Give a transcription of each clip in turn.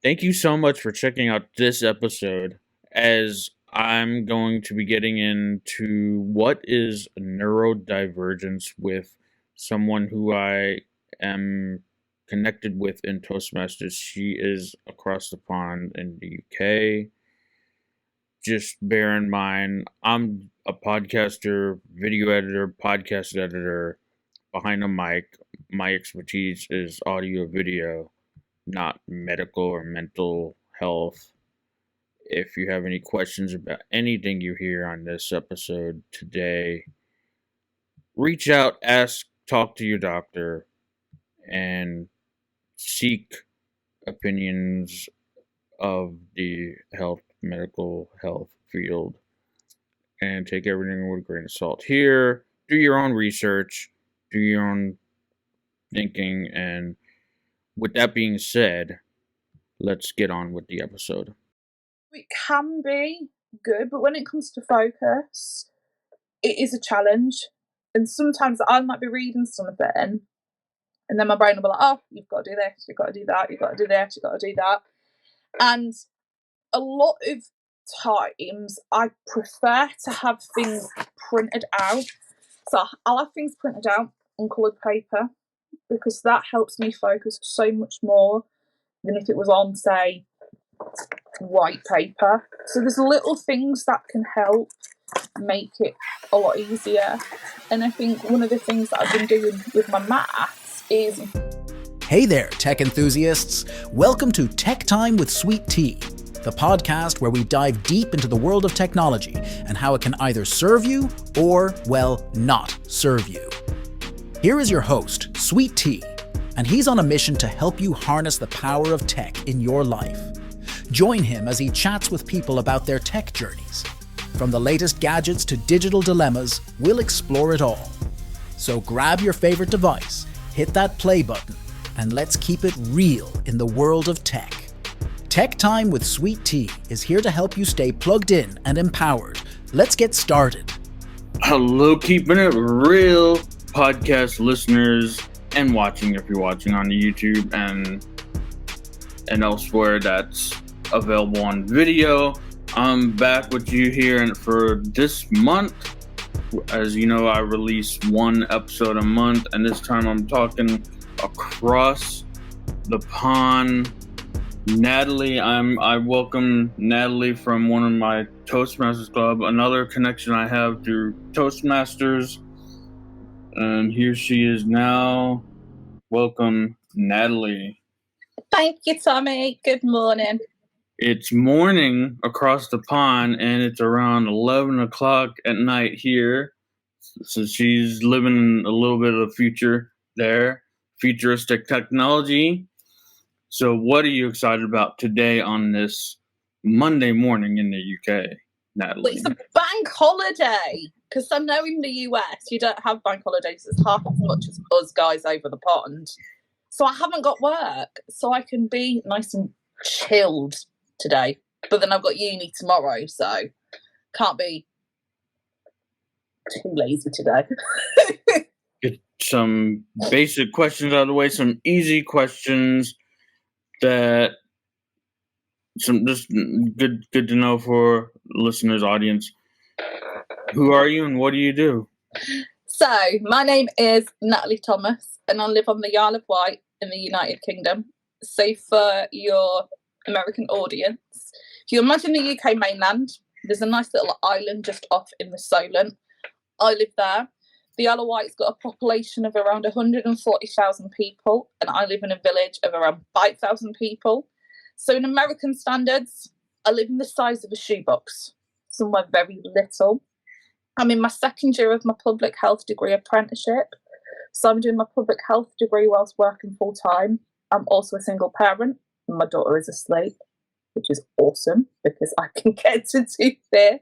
Thank you so much for checking out this episode, as I'm going to be getting into what is neurodivergence with someone who I am connected with in Toastmasters. She is across the pond in the UK. Just bear in mind, I'm a podcaster, video editor, podcast editor behind a mic. My expertise is audio video, not medical or mental health. If you have any questions about anything you hear on this episode today, reach out, ask, talk to your doctor, and seek opinions of the medical health field, and take everything with a grain of salt. Here, do your own research, do your own thinking, and with that being said, let's get on with the episode. It can be good, but when it comes to focus, it is a challenge. And sometimes I might be reading something, and then my brain will be like, oh, you've got to do this, you've got to do that, you've got to do this, you've got to do that. And a lot of times I prefer to have things printed out. So I'll have things printed out on coloured paper, because that helps me focus so much more than if it was on, say, white paper. So there's little things that can help make it a lot easier. And I think one of the things that I've been doing with my maths is... Hey there, tech enthusiasts. Welcome to Tech Time with Sweet Tea, the podcast where we dive deep into the world of technology and how it can either serve you or, well, not serve you. Here is your host, Sweet Tea, and he's on a mission to help you harness the power of tech in your life. Join him as he chats with people about their tech journeys. From the latest gadgets to digital dilemmas, we'll explore it all. So grab your favorite device, hit that play button, and let's keep it real in the world of tech. Tech Time with Sweet Tea is here to help you stay plugged in and empowered. Let's get started. Hello, keeping it real, podcast listeners, and watching if you're watching on the YouTube and elsewhere that's available on video. I'm back with you here, and for this month, as you know, I release one episode a month, and this time I'm talking across the pond. Natalie, I welcome Natalie from one of my Toastmasters club, another connection I have through Toastmasters, and here she is now. Welcome, Natalie. Thank you, Tommy. Good morning. It's morning across the pond, and it's around 11 o'clock at night here. So she's living a little bit of the future there, futuristic technology. So what are you excited about today on this Monday morning in the UK, Natalie? Well, it's a bank holiday, because I know in the US you don't have bank holidays as half as much as us guys over the pond. So I haven't got work, so I can be nice and chilled today. But then I've got uni tomorrow, so can't be too lazy today. Get some basic questions out of the way, some easy questions that just good to know for listeners, audience. Who are you and what do you do? So my name is Natalie Thomas, and I live on the Isle of Wight in the United Kingdom. So for your American audience, if you imagine the UK mainland, there's a nice little island just off in the Solent. I live there. The Isle of Wight's got a population of around 140,000 people, and I live in a village of around 5,000 people. So in American standards, I live in the size of a shoebox, somewhere very little. I'm in my second year of my public health degree apprenticeship. So I'm doing my public health degree whilst working full time. I'm also a single parent. My daughter is asleep, which is awesome because I can get to do this.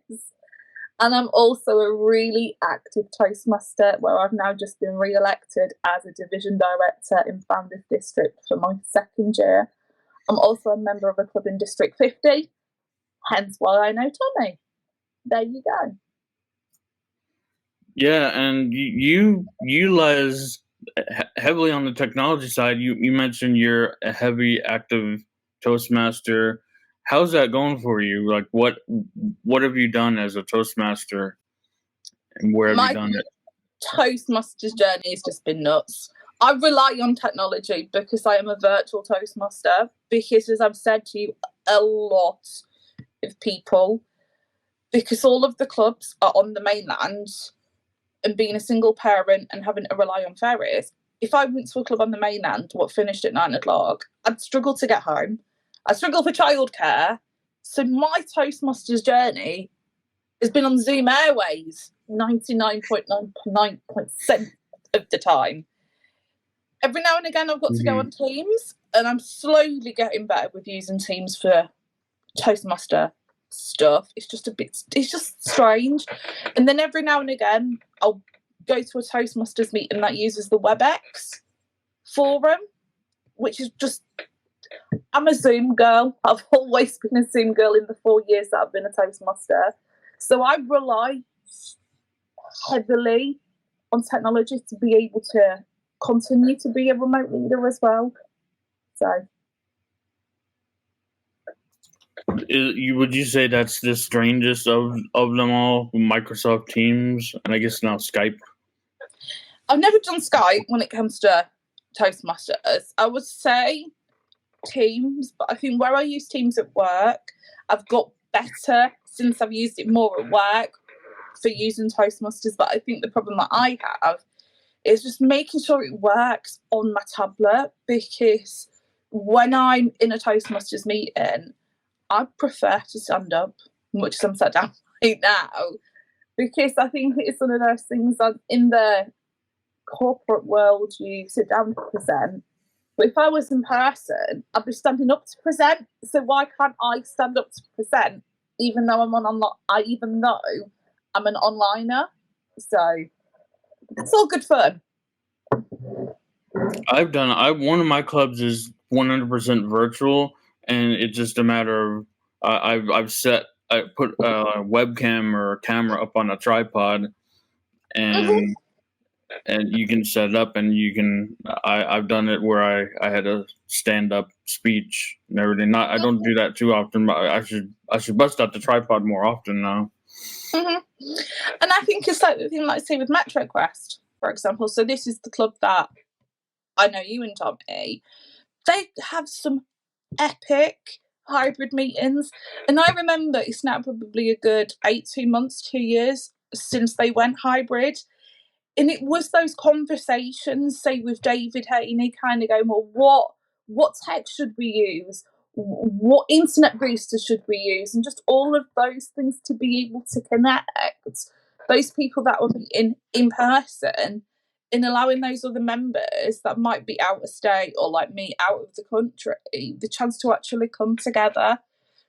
And I'm also a really active Toastmaster, where I've now just been re-elected as a division director in Founders District for my second year. I'm also a member of a club in District 50, hence why I know Tommy. There you go. Yeah, and you utilize heavily on the technology side. You mentioned you're a heavy active Toastmaster. How's that going for you? Like, what have you done as a Toastmaster, and where have you done it? Toastmaster's journey has just been nuts. I rely on technology because I am a virtual Toastmaster, because as I've said to you, a lot of people, because all of the clubs are on the mainland, and being a single parent and having to rely on ferries, if I went to a club on the mainland, what finished at 9 o'clock, I'd struggle to get home. I'd struggle for childcare. So my Toastmaster's journey has been on Zoom Airways 99.99% of the time. Every now and again, I've got to go on Teams, and I'm slowly getting better with using Teams for Toastmaster stuff. It's just strange. And then every now and again, I'll go to a Toastmasters meeting that uses the WebEx forum, which is just, I'm a Zoom girl. I've always been a Zoom girl in the 4 years that I've been a Toastmaster. So I rely heavily on technology to be able to continue to be a remote leader as well. So, would you say that's the strangest of them all? Microsoft Teams, and I guess now Skype. I've never done Skype when it comes to Toastmasters. I would say Teams, but I think where I use Teams at work, I've got better since I've used it more at work for using Toastmasters. But I think the problem that I have is just making sure it works on my tablet, because when I'm in a Toastmasters meeting, I prefer to stand up, much as I'm sat down right now, because I think it's one of those things that in the corporate world you sit down to present, but if I was in person, I'd be standing up to present. So why can't I stand up to present, even though I'm an onliner? So it's all good fun. One of my clubs is 100% virtual, and it's just a matter of I put a webcam or a camera up on a tripod, and you can set it up, and I've done it where I had a stand up speech and everything. I don't do that too often, but I should bust out the tripod more often now. And I think it's like the thing, like say with Metro Quest, for example. So this is the club that I know you and Tommy. They have some epic hybrid meetings, and I remember it's now probably a good 2 months, 2 years since they went hybrid. And it was those conversations, say with David Haney, kind of going, well, what tech should we use? What internet boosters should we use? And just all of those things to be able to connect those people that will be in person, in allowing those other members that might be out of state or like me out of the country, the chance to actually come together.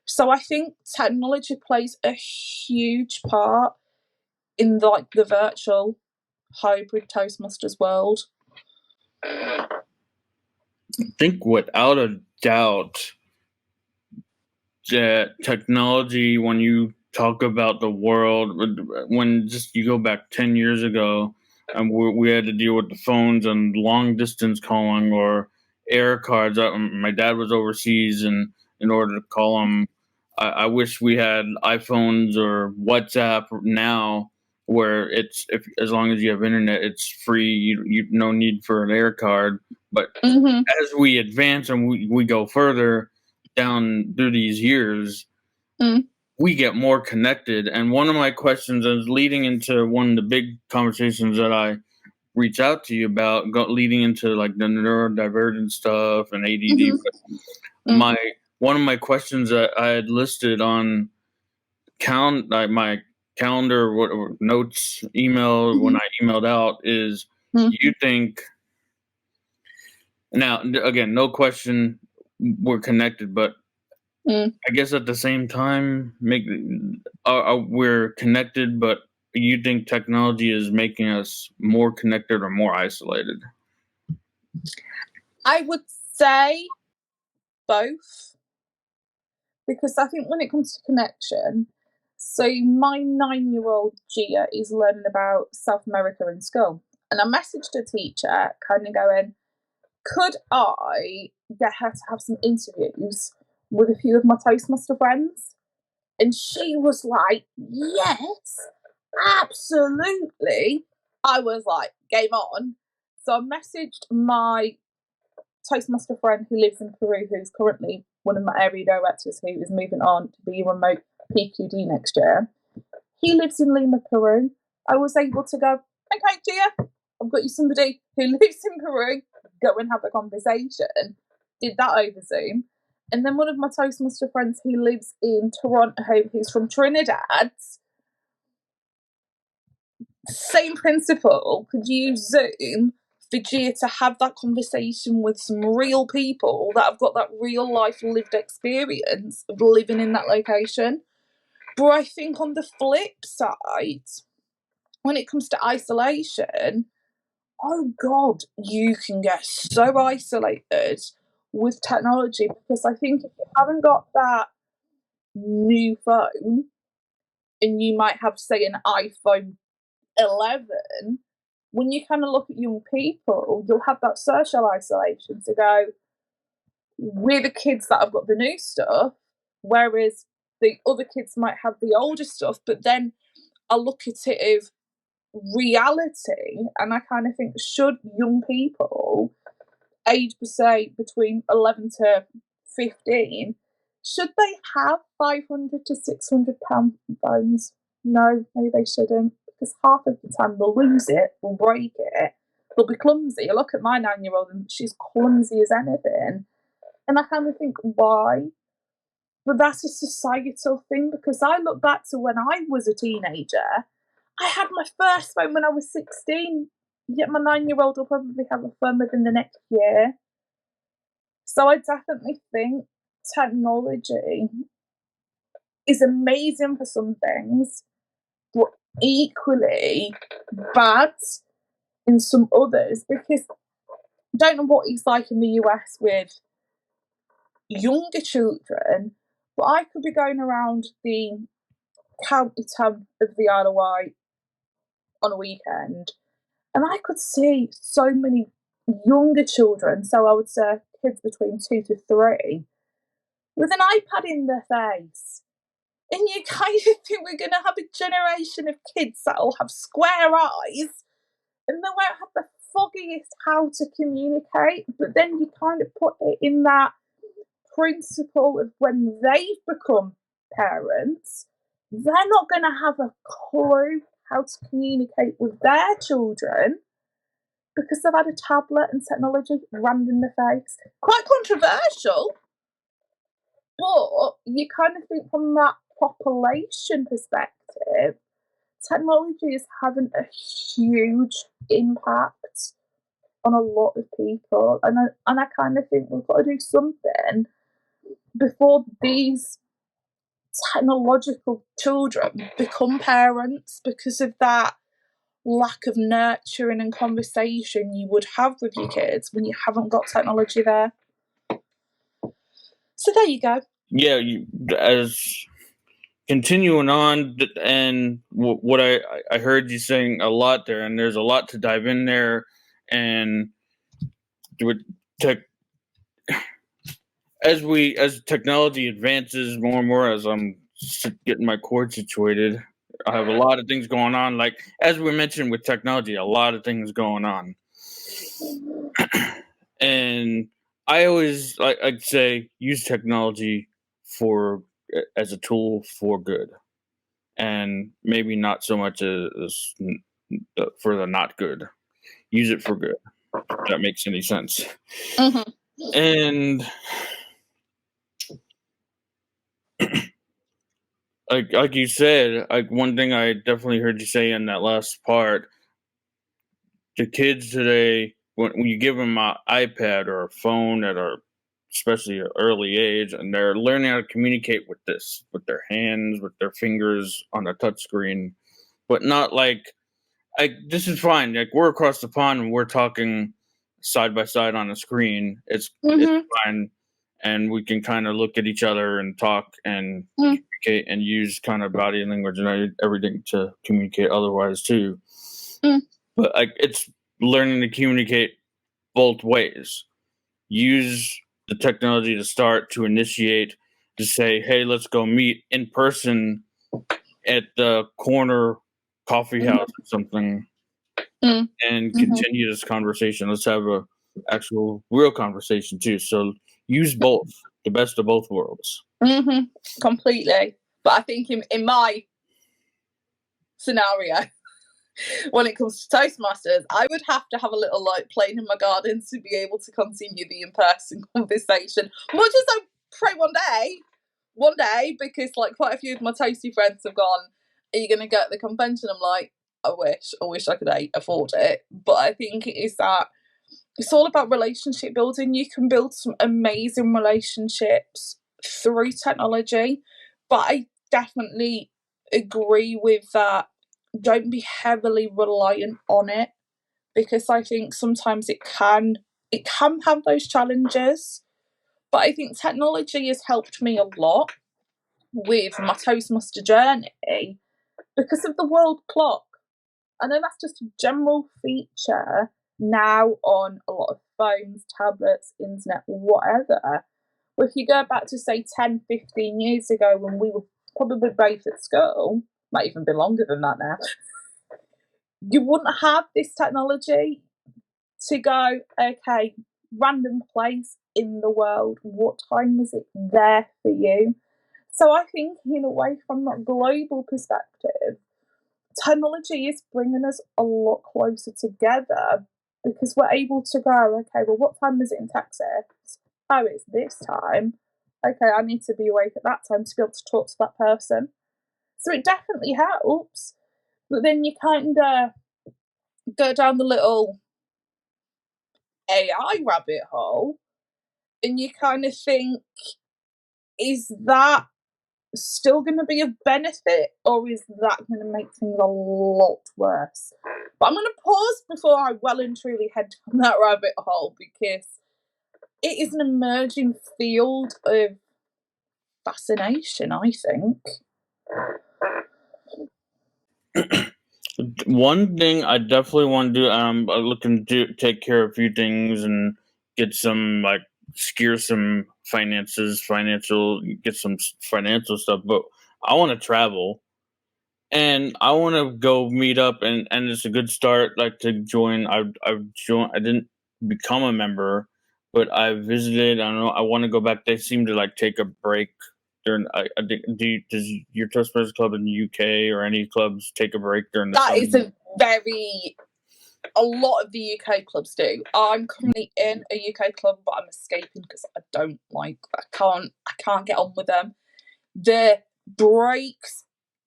So I think technology plays a huge part in like the virtual hybrid Toastmasters world. I think without a doubt that technology, when you talk about the world, when just you go back 10 years ago, and we had to deal with the phones and long distance calling or air cards. My dad was overseas, and in order to call him, I wish we had iPhones or WhatsApp now, where as long as you have internet, it's free. You no need for an air card. But as we advance and we go further down through these years, we get more connected. And one of my questions is leading into one of the big conversations that I reach out to you about, leading into like the neurodivergent stuff and ADD. One of my questions that I had listed on my calendar, or notes, email, when I emailed out is, you think, now again, no question, we're connected, but I guess at the same time, we're connected, but you think technology is making us more connected or more isolated? I would say both, because I think when it comes to connection, so my 9-year-old Gia is learning about South America in school, and I messaged a teacher kind of going, could I get her to have some interviews with a few of my Toastmaster friends. And she was like, yes, absolutely. I was like, game on. So I messaged my Toastmaster friend who lives in Peru, who's currently one of my area directors, who is moving on to be a remote PQD next year. He lives in Lima, Peru. I was able to go, okay, Gia, I've got you somebody who lives in Peru. Go and have a conversation. Did that over Zoom. And then one of my Toastmaster friends who lives in Toronto, who's from Trinidad, same principle, could use Zoom for Gia to have that conversation with some real people that have got that real life lived experience of living in that location. But I think on the flip side, when it comes to isolation, oh God, you can get so isolated with technology, because I think if you haven't got that new phone and you might have, say, an iPhone 11, when you kind of look at young people, you'll have that social isolation to go, we're the kids that have got the new stuff, whereas the other kids might have the older stuff. But then I look at it of reality, and I kind of think, should young people aged, say, between 11 to 15, should they have 500 to 600 pound phones? No, they shouldn't, because half of the time they'll lose it, they'll break it, they'll be clumsy. Look at my 9-year-old, and she's clumsy as anything. And I kind of think, why? But that's a societal thing, because I look back to when I was a teenager. I had my first phone when I was 16, yet my 9-year-old will probably have a phone within the next year. So I definitely think technology is amazing for some things, but equally bad in some others, because I don't know what it's like in the US with younger children, but I could be going around the county town of the Isle of Wight on a weekend, and I could see so many younger children, so I would say kids between 2 to 3, with an iPad in their face. And you kind of think we're going to have a generation of kids that'll have square eyes and they won't have the foggiest how to communicate. But then you kind of put it in that principle of when they've become parents, they're not going to have a clue how to communicate with their children because they've had a tablet and technology rammed in their face. Quite controversial, but you kind of think from that population perspective, technology is having a huge impact on a lot of people, and I kind of think we've got to do something before these technological children become parents, because of that lack of nurturing and conversation you would have with your kids when you haven't got technology there. So there you go. Yeah, as continuing on, and what I heard you saying a lot there, and there's a lot to dive in there, and with as technology advances more and more, as I'm getting my cord situated, I have a lot of things going on. Like as we mentioned with technology, a lot of things going on, and I always I'd say use technology as a tool for good, and maybe not so much as for the not good. Use it for good. If that makes any sense. Mm-hmm. And like you said, like one thing I definitely heard you say in that last part, the kids today, when you give them an iPad or a phone at especially an early age, and they're learning how to communicate with their hands, with their fingers on a touch screen, but not like this is fine. Like we're across the pond and we're talking side by side on a screen. It's fine, and we can kind of look at each other and talk and communicate and use kind of body language and everything to communicate otherwise too. But it's learning to communicate both ways. Use the technology to start, to initiate, to say, hey, let's go meet in person at the corner coffee house or something and continue this conversation. Let's have a actual real conversation too. So use both, the best of both worlds. Completely. But I think in my scenario, when it comes to Toastmasters, I would have to have a little like playing in my garden to be able to continue the in-person conversation. Much as I pray one day, because like quite a few of my toasty friends have gone, are you going to go to the convention? I'm like, I wish I could afford it. But I think it is that it's all about relationship building. You can build some amazing relationships through technology, but I definitely agree with that. Don't be heavily reliant on it, because I think sometimes it can have those challenges. But I think technology has helped me a lot with my Toastmaster journey because of the world clock. I know that's just a general feature now on a lot of phones, tablets, internet, whatever. But if you go back to say 10, 15 years ago when we were probably both at school, might even be longer than that now, you wouldn't have this technology to go, okay, random place in the world, what time is it there for you? So I think in a way, from that global perspective, technology is bringing us a lot closer together because we're able to go, okay, well, what time is it in Texas? Oh, it's this time. Okay, I need to be awake at that time to be able to talk to that person. So it definitely helps. But then you kind of go down the little AI rabbit hole and you kind of think, is that still going to be of benefit or is that going to make things a lot worse? But I'm going to pause before I well and truly head down that rabbit hole because it is an emerging field of fascination, I think. One thing I definitely want to do, I'm looking to take care of a few things and get some, like, secure some get some financial stuff, but I want to travel and I want to go meet up and it's a good start, like, to join. I've joined, I didn't become a member, but I visited. I don't know, I want to go back. They seem to like take a break during, I think, does your Toastmasters club in the UK or any clubs take a break during the That summer? is a lot of the UK clubs do. I'm currently in a UK club, but I'm escaping because I can't get on with them. The breaks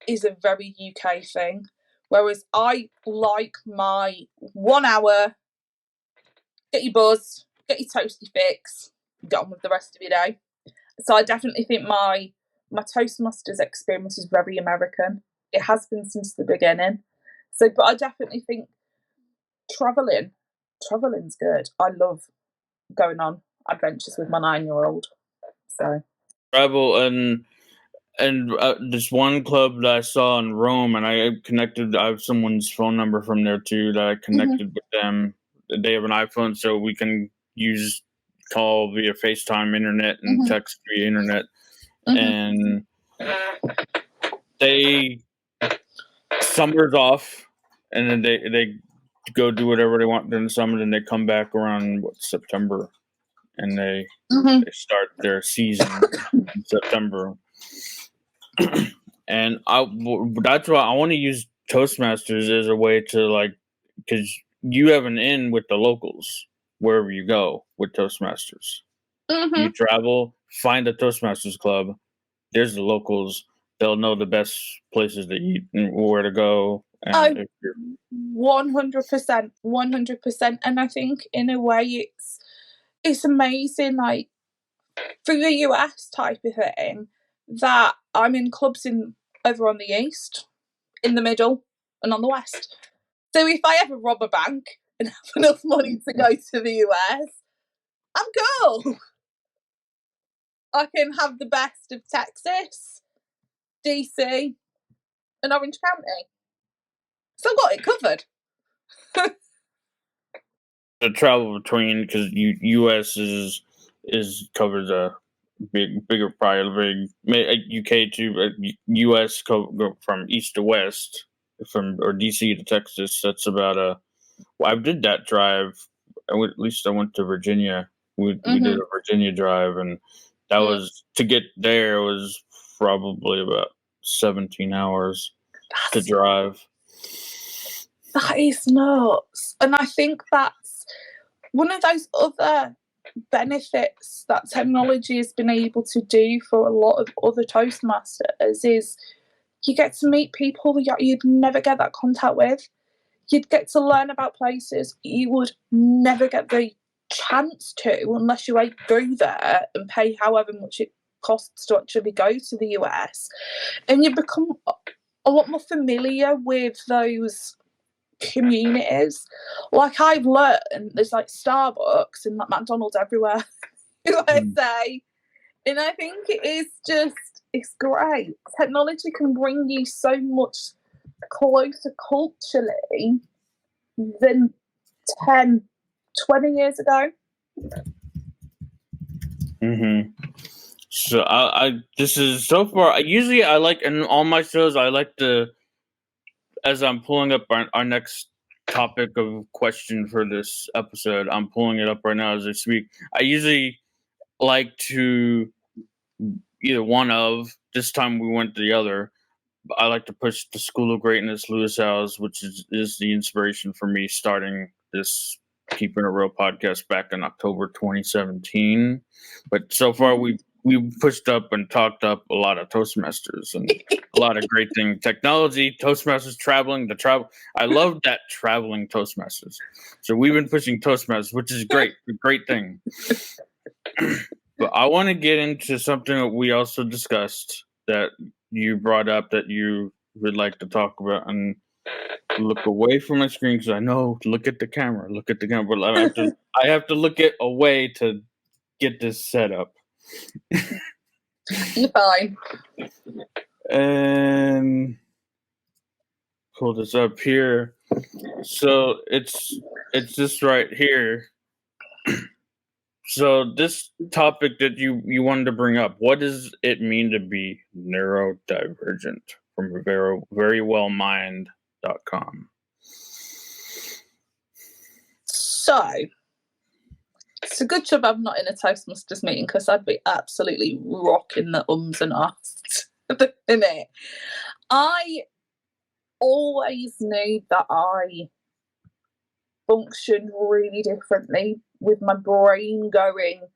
is a very UK thing, whereas I like my 1 hour, get your buzz, get your toasty fix, get on with the rest of your day. So I definitely think my Toastmasters experience is very American. It has been since the beginning. So, but I definitely think traveling's good. I love going on adventures with my 9-year-old. So Travel and this one club that I saw in Rome, and I have someone's phone number from there too that I connected with them. They have an iPhone, so we can call via FaceTime, internet, and text via internet. And they summers off, and then they go do whatever they want during the summer. Then they come back around September, and they start their season in September. And that's why I want to use Toastmasters as a way to, like, because you have an in with the locals wherever you go with Toastmasters. You travel, find a Toastmasters club. There's the locals. They'll know the best places to eat and where to go. And 100%, 100%. And I think in a way it's amazing, like for the US type of thing, that I'm in clubs over on the east, in the middle, and on the west. So if I ever rob a bank and have enough money to go to the US, I'm cool. I can have the best of Texas, DC, and Orange County. So I've got it covered. The travel between, because US is covers a bigger part of UK to US go from east to west, or DC to Texas. That's about I did that drive. At least I went to Virginia. We did a Virginia drive, and that was, to get there was probably about 17 hours to drive. That is nuts. And I think that's one of those other benefits that technology has been able to do for a lot of other Toastmasters is you get to meet people that you'd never get that contact with. You'd get to learn about places you would never get the chance to unless you go there and pay however much it costs to actually go to the US. And you become a lot more familiar with those communities. Like, I've learned there's like Starbucks and like McDonald's everywhere, USA. And I think it's great. Technology can bring you so much closer culturally than 10, 20 years ago. So this is so far. Usually I like, in all my shows, I like to, as I'm pulling up our next topic of question for this episode, I'm pulling it up right now as I speak. I usually like to either one of, this time we went the other. I like to push the School of Greatness, Lewis Howes, which is the inspiration for me starting this Keeping It Real podcast back in October 2017. But so far we pushed up and talked up a lot of Toastmasters and a lot of great things. Technology, Toastmasters, traveling, I love that, traveling Toastmasters. So we've been pushing Toastmasters, which is great, a great thing. But I want to get into something that we also discussed, that you brought up, that you would like to talk about, and look away from my screen because I know, look at the camera. But I have to look it away to get this set up. You're fine. And pull this up here. So it's this right here. So this topic that you wanted to bring up, what does it mean to be neurodivergent, from verywellmind.com? So it's a good job I'm not in a Toastmasters meeting, because I'd be absolutely rocking the ums and ahs at the minute. I always knew that I functioned really differently, with my brain going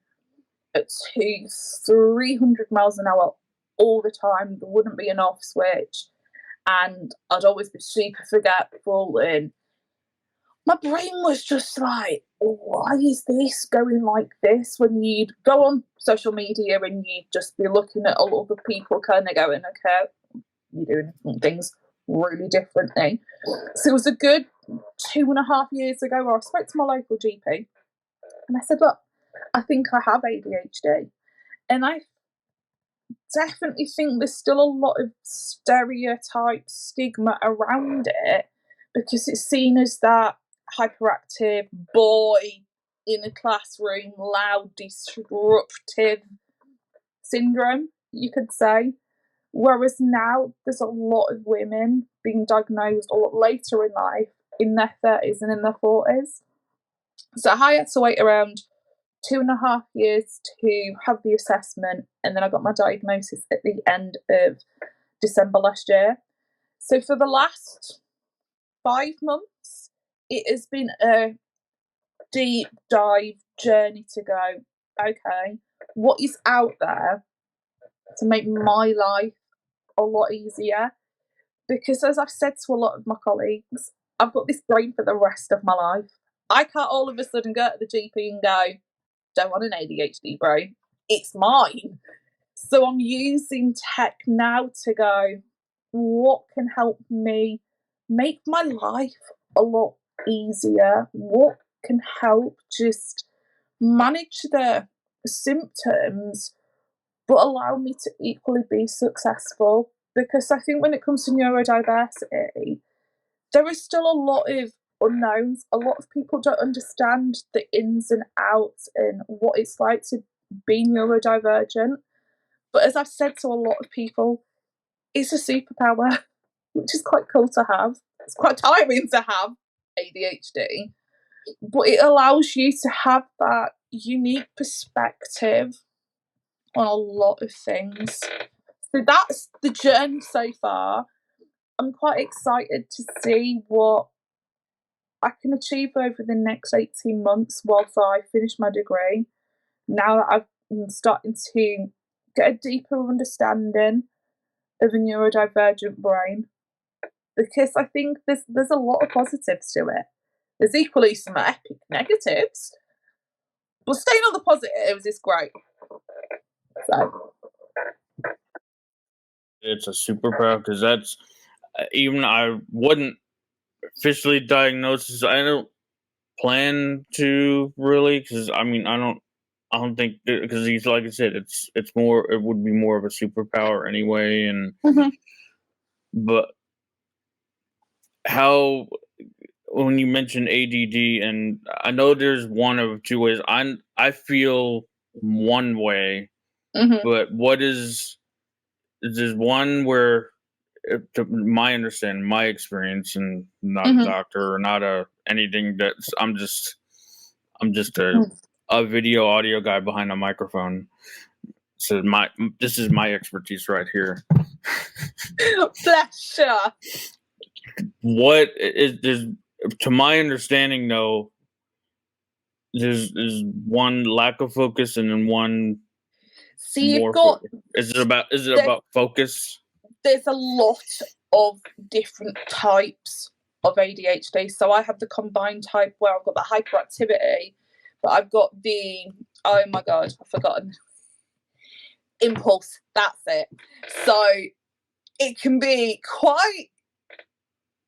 at 300 miles an hour all the time. There wouldn't be an off switch, and I'd always be super forgetful, and my brain was just like, why is this going like this? When you'd go on social media and you'd just be looking at all other people kind of going, okay, you're doing things really differently. So it was a good 2.5 years ago where I spoke to my local GP and I said, look, I think I have ADHD. And I definitely think there's still a lot of stereotype stigma around it, because it's seen as that hyperactive boy in a classroom, loud, disruptive syndrome, you could say. Whereas now there's a lot of women being diagnosed a lot later in life, in their 30s and in their 40s. So I had to wait around 2.5 years to have the assessment, and then I got my diagnosis at the end of December last year. So for the last 5 months, it has been a deep dive journey to go, okay, what is out there to make my life a lot easier? Because as I've said to a lot of my colleagues, I've got this brain for the rest of my life. I can't all of a sudden go to the GP and go, don't want an ADHD brain, it's mine. So I'm using tech now to go, what can help me make my life a lot easier? What can help just manage the symptoms but allow me to equally be successful? Because I think when it comes to neurodiversity, there is still a lot of unknowns. A lot of people don't understand the ins and outs and what it's like to be neurodivergent. But as I've said to a lot of people, it's a superpower, which is quite cool to have. It's quite tiring to have ADHD, but it allows you to have that unique perspective on a lot of things. So that's the journey so far. I'm quite excited to see what I can achieve over the next 18 months whilst I finish my degree. Now that I'm starting to get a deeper understanding of a neurodivergent brain, because I think there's a lot of positives to it. There's equally some epic negatives, but staying on the positives is great. So it's a superpower because that's even I wouldn't officially diagnose this. I don't plan to really because I mean I don't think because he's like I said it's more it would be more of a superpower anyway and but how when you mention ADD and I know there's one of two ways I feel one way but what is there's one where to my understanding, my experience, and not a doctor or not a anything that's I'm just a video audio guy behind a microphone. So this is my expertise right here. Bless you. What is there's to my understanding though, there's one lack of focus and then one See you've got focus. Is it about focus? There's a lot of different types of ADHD. So I have the combined type where I've got the hyperactivity, but I've got the, oh my God, I've forgotten, impulse. That's it. So it can be quite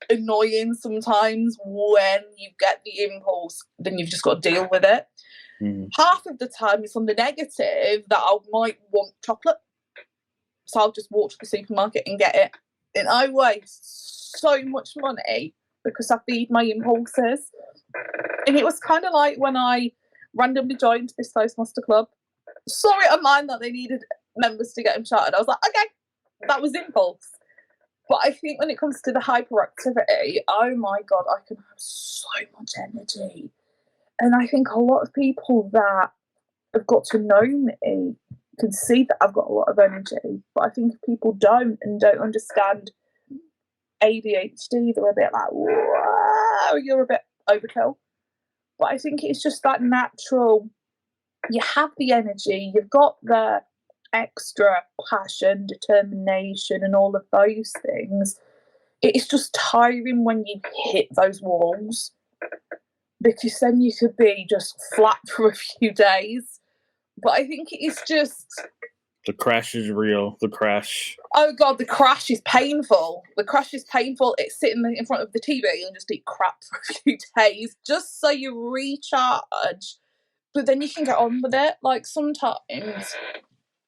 annoying sometimes when you get the impulse, then you've just got to deal with it. Half of the time it's on the negative that I might want chocolate. So I'll just walk to the supermarket and get it. And I waste so much money because I feed my impulses. And it was kind of like when I randomly joined this Toastmaster club. Saw it online that they needed members to get them chartered. I was like, okay, that was impulse. But I think when it comes to the hyperactivity, oh my God, I can have so much energy. And I think a lot of people that have got to know me can see that I've got a lot of energy, but I think if people don't understand ADHD, they're a bit like, whoa, you're a bit overkill. But I think it's just that natural, you have the energy, you've got the extra passion, determination, and all of those things. It's just tiring when you hit those walls, because then you could be just flat for a few days. But I think it's just... The crash is real. The crash. Oh, God, the crash is painful. The crash is painful. It's sitting in front of the TV and just eat crap for a few days just so you recharge. But then you can get on with it. Like, sometimes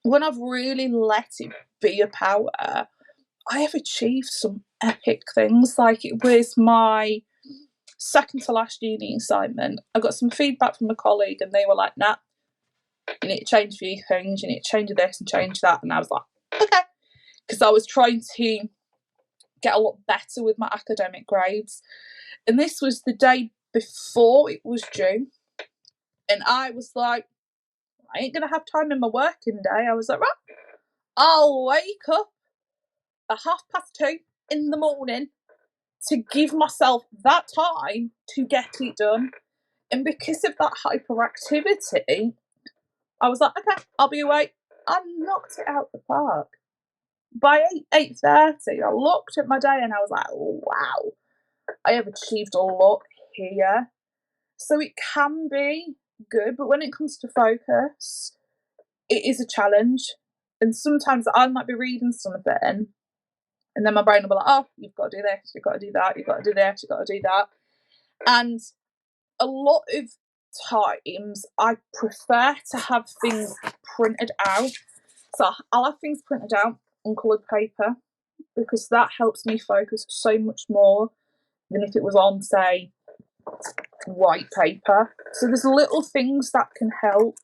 when I've really let it be a power, I have achieved some epic things. Like, it was my second to last uni assignment. I got some feedback from a colleague and they were like, Nat, you need to change a few things, you need to change this and change that. And I was like, okay. Because I was trying to get a lot better with my academic grades. And this was the day before it was due. And I was like, I ain't going to have time in my working day. I was like, right, I'll wake up at 2:30 in the morning to give myself that time to get it done. And because of that hyperactivity, I was like, okay, I'll be awake. I knocked it out the park. By 8:30, I looked at my day and I was like, wow, I have achieved a lot here. So it can be good, but when it comes to focus, it is a challenge. And sometimes I might be reading something and then my brain will be like, oh, you've got to do this, you've got to do that, you've got to do this, you've got to do that. And a lot of times I prefer to have things printed out. So I'll have things printed out on coloured paper because that helps me focus so much more than if it was on, say, white paper. So there's little things that can help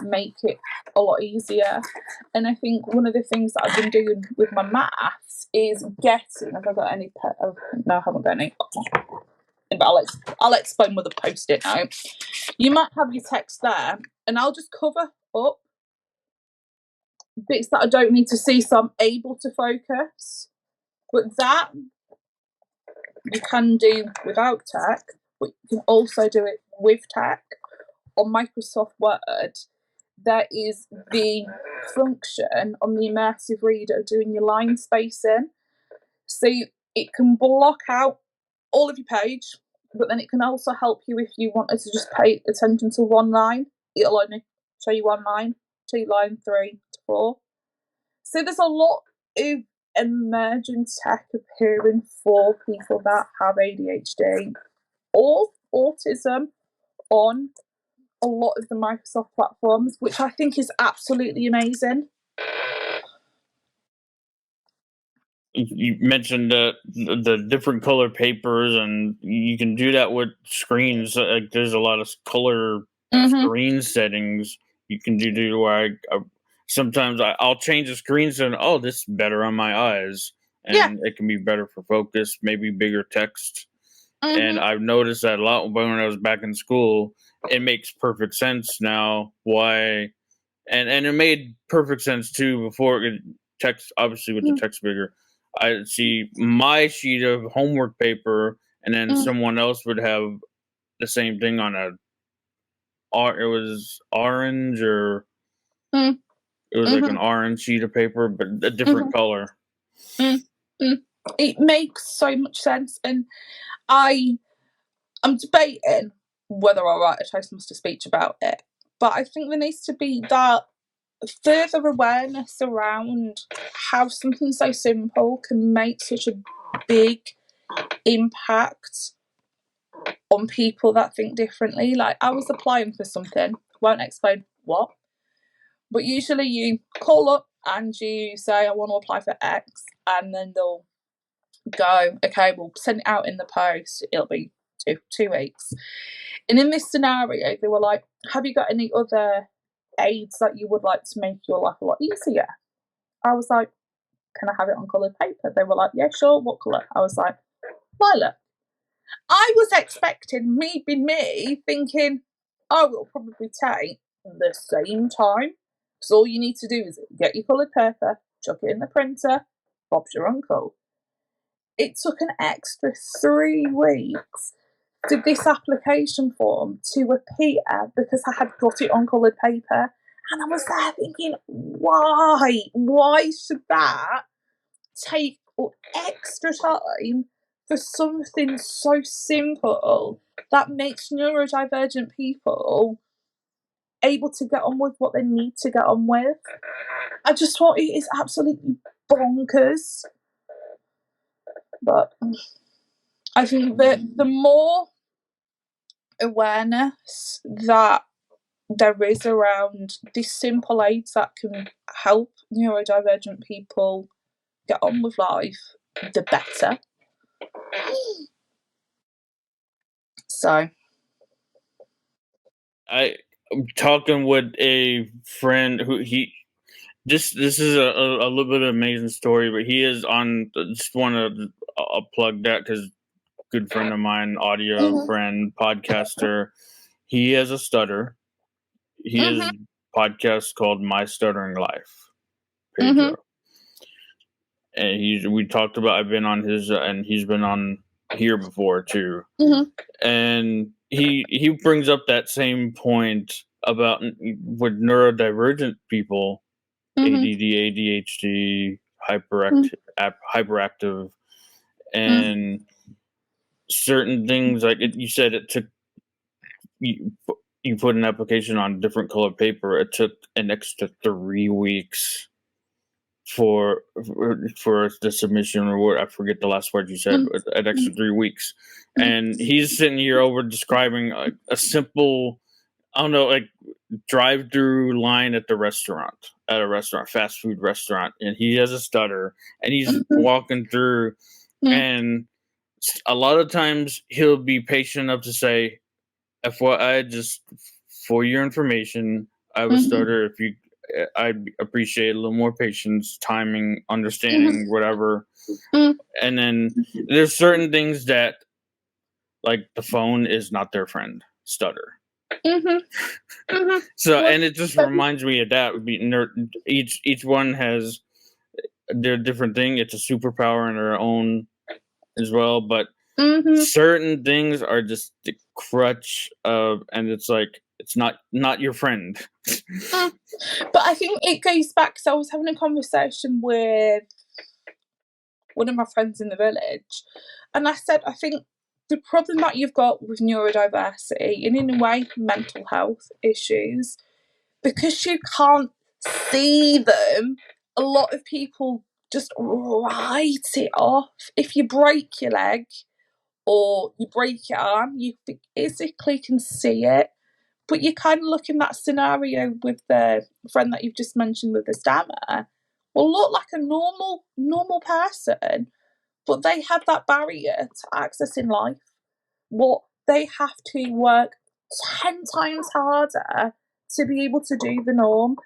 make it a lot easier. And I think one of the things that I've been doing with my maths is getting, have I got any, no, I haven't got any, but I'll explain with a post-it note. You might have your text there, and I'll just cover up bits that I don't need to see, so I'm able to focus. But that you can do without tech, but you can also do it with tech. On Microsoft Word, there is the function on the immersive reader of doing your line spacing. So it can block out all of your page, but then it can also help you if you wanted to just pay attention to one line. It'll only show you one line, 2 line, 3 to 4. So there's a lot of emerging tech appearing for people that have ADHD or autism on a lot of the Microsoft platforms, which I think is absolutely amazing. You mentioned the different color papers, and you can do that with screens. Like, there's a lot of color screen settings you can do where sometimes I'll change the screen and this is better on my eyes, and it can be better for focus, maybe bigger text. And I've noticed that a lot when I was back in school. It makes perfect sense now why, and it made perfect sense too before text, obviously with the text bigger. I see my sheet of homework paper, and then someone else would have the same thing on it was orange, or it was like an orange sheet of paper, but a different color. It makes so much sense, and I'm debating whether I'll write a Toastmaster speech about it, but I think there needs to be that further awareness around how something so simple can make such a big impact on people that think differently. Like, I was applying for something, won't explain what, but usually you call up and you say, I want to apply for X, and then they'll go, okay, we'll send it out in the post, it'll be two weeks. And in this scenario, they were like, have you got any other aids that you would like to make your life a lot easier? I was like, can I have it on coloured paper? They were like, yeah, sure, what colour? I was like, violet. I was expecting me, thinking, oh, it'll probably take the same time, because all you need to do is get your coloured paper, chuck it in the printer, Bob's your uncle. It took an extra 3 weeks for this application form to appear because I had got it on coloured paper. And I was there thinking, why? Why should that take extra time for something so simple that makes neurodivergent people able to get on with what they need to get on with? I just thought it is absolutely bonkers. But I think that the more awareness that there is around these simple aids that can help neurodivergent people get on with life, the better. So I'm talking with a friend who this is a little bit of an amazing story, but he is on, just want to plug that because good friend of mine, audio friend, podcaster, he has a stutter. He has a podcast called My Stuttering Life. Pedro. And we talked about, I've been on his, and he's been on here before too. And he brings up that same point about with neurodivergent people, ADD, ADHD, hyperactive, and certain things, like you said, it took you put an application on different colored paper. It took an extra 3 weeks for the submission, or what, I forget the last word you said, an extra 3 weeks. And he's sitting here over describing a simple, I don't know, like drive-through line at a restaurant, fast food restaurant, and he has a stutter, and he's walking through, and a lot of times he'll be patient enough to say, FYI, just for your information, I would stutter. If you, I'd appreciate a little more patience, timing, understanding, whatever. And then there's certain things that, like the phone is not their friend. Stutter. So, and it just reminds me of that. Each one has their different thing. It's a superpower in their own as well, but certain things are just the crutch of, and it's like it's not your friend. But I think it goes back. So I was having a conversation with one of my friends in the village, and I said, I think the problem that you've got with neurodiversity and in a way mental health issues, because you can't see them, a lot of people just write it off. If you break your leg or you break your arm, you physically can see it. But you kind of look in that scenario with the friend that you've just mentioned with the stammer, will look like a normal person, but they have that barrier to accessing life. What they have to work 10 times harder to be able to do the norm.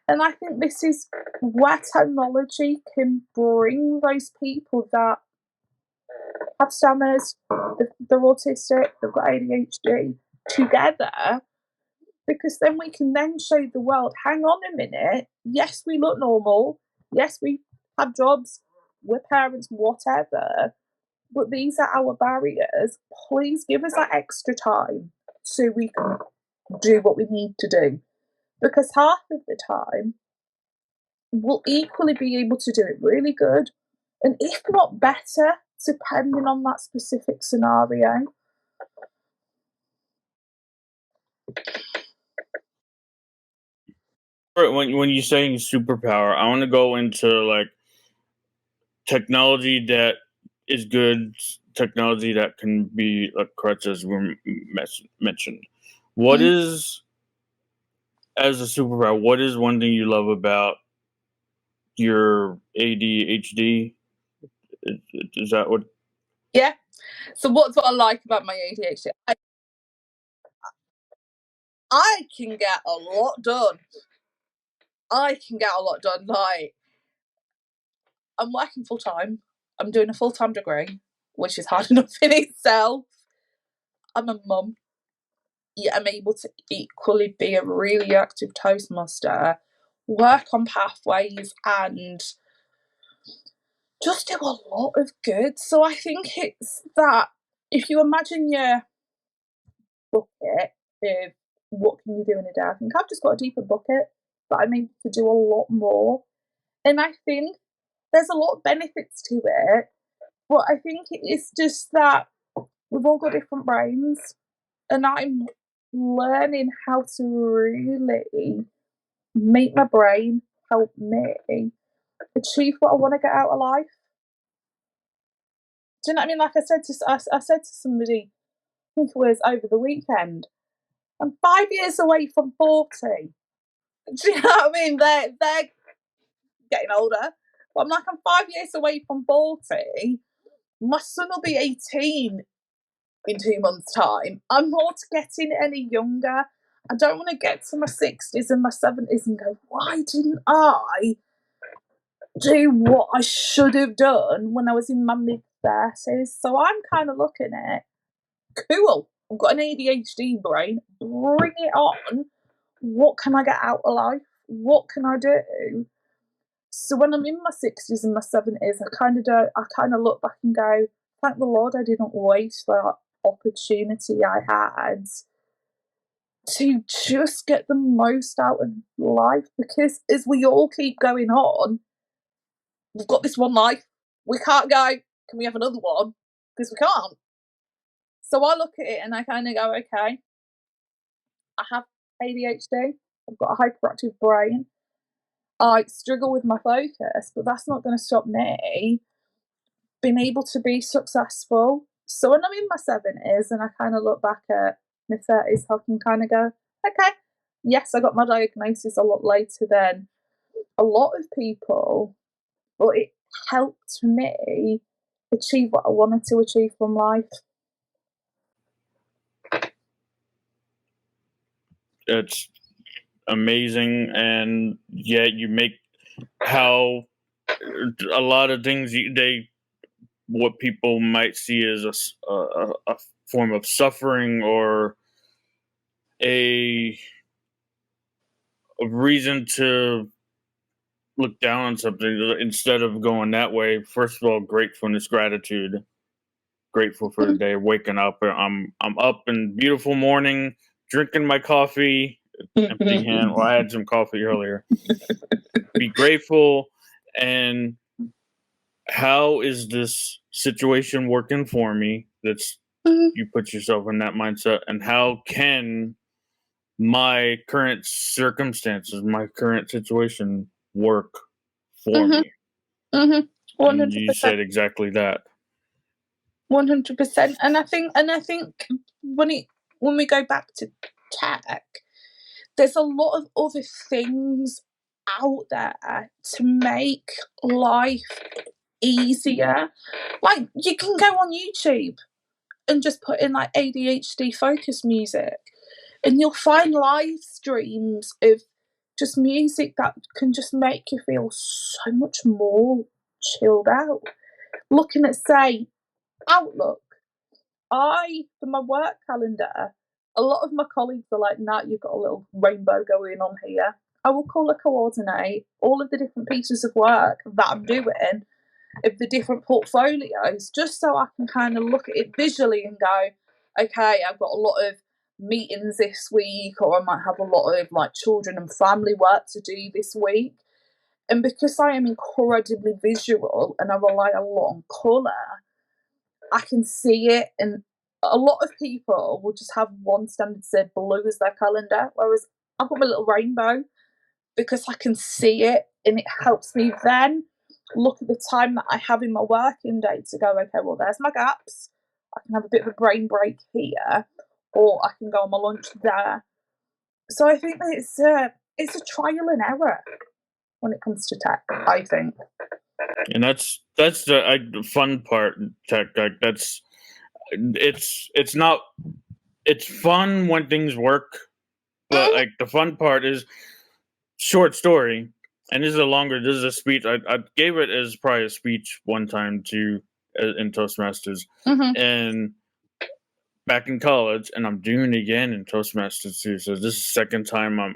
And I think this is where technology can bring those people that have stammers, they're autistic, they've got ADHD together, because then we can then show the world, hang on a minute, yes, we look normal, yes, we have jobs, we're parents, whatever, but these are our barriers. Please give us that extra time so we can do what we need to do. Because half of the time, we'll equally be able to do it really good, and if not better, depending on that specific scenario. When you're saying superpower, I want to go into like technology that is good, technology that can be a crutch, as we mentioned. What is, as a superpower, what is one thing you love about your ADHD? Is that what? Yeah. So what's what I like about my ADHD? I can get a lot done. Like, I'm working full time. I'm doing a full time degree, which is hard enough in itself. I'm a mum. Yeah, I'm able to equally be a really active Toastmaster, work on pathways, and just do a lot of good. So I think it's that if you imagine your bucket of what can you do in a day, I think I've just got a deeper bucket that I'm able to do a lot more. And I think there's a lot of benefits to it, but I think it's just that we've all got different brains, and I'm learning how to really make my brain help me achieve what I want to get out of life. Do you know what I mean? Like I said to somebody, I think it was over the weekend, I'm 5 years away from 40. Do you know what I mean? They're getting older. But I'm like, I'm 5 years away from 40. My son will be 18 in 2 months' time. I'm not getting any younger. I don't want to get to my 60s and my 70s and go, why didn't I do what I should have done when I was in my mid 30s? So I'm kind of looking at, cool, I've got an ADHD brain, bring it on. What can I get out of life? What can I do? So when I'm in my 60s and my 70s, I kind of look back and go, thank the Lord I didn't waste that opportunity I had to just get the most out of life, because as we all keep going on, we've got this one life. We can't go, can we have another one? Because we can't. So I look at it and I kind of go, okay, I have ADHD, I've got a hyperactive brain, I struggle with my focus, but that's not going to stop me being able to be successful. So when I'm in my 70s and I kind of look back at my 30s, I can kind of go, okay, yes, I got my diagnosis a lot later than a lot of people, but it helped me achieve what I wanted to achieve from life. It's amazing, and yet you make how a lot of things what people might see as a form of suffering or a reason to look down on something, instead of going that way. First of all, gratefulness, gratitude, grateful for the day, waking up. I'm up in beautiful morning, drinking my coffee, empty hand. Well, I had some coffee earlier. Be grateful. And how is this situation working for me? That's you put yourself in that mindset, and how can my current circumstances, my current situation work for me? And you 100%. said exactly that. 100%. And I think when we go back to tech, there's a lot of other things out there to make life easier. Like, you can go on YouTube and just put in like ADHD focus music, and you'll find live streams of just music that can just make you feel so much more chilled out. Looking at, say, Outlook, for my work calendar, a lot of my colleagues are like, "Nah, you've got a little rainbow going on here." I will colour coordinate all of the different pieces of work that I'm doing of the different portfolios, just so I can kind of look at it visually and go, okay, I've got a lot of meetings this week, or I might have a lot of like children and family work to do this week. And because I am incredibly visual and I rely a lot on colour, I can see it. And a lot of people will just have one standard set blue as their calendar, whereas I've got my little rainbow because I can see it, and it helps me then look at the time that I have in my working day to go, okay, well, there's my gaps. I can have a bit of a brain break here, or I can go on my lunch there. So I think that it's a trial and error when it comes to tech, I think. And that's the fun part. Tech, like, it's not, it's fun when things work, but like the fun part is short story. And this is a speech. I gave it as probably a speech one time in Toastmasters, and back in college, and I'm doing it again in Toastmasters too. So this is the second time I'm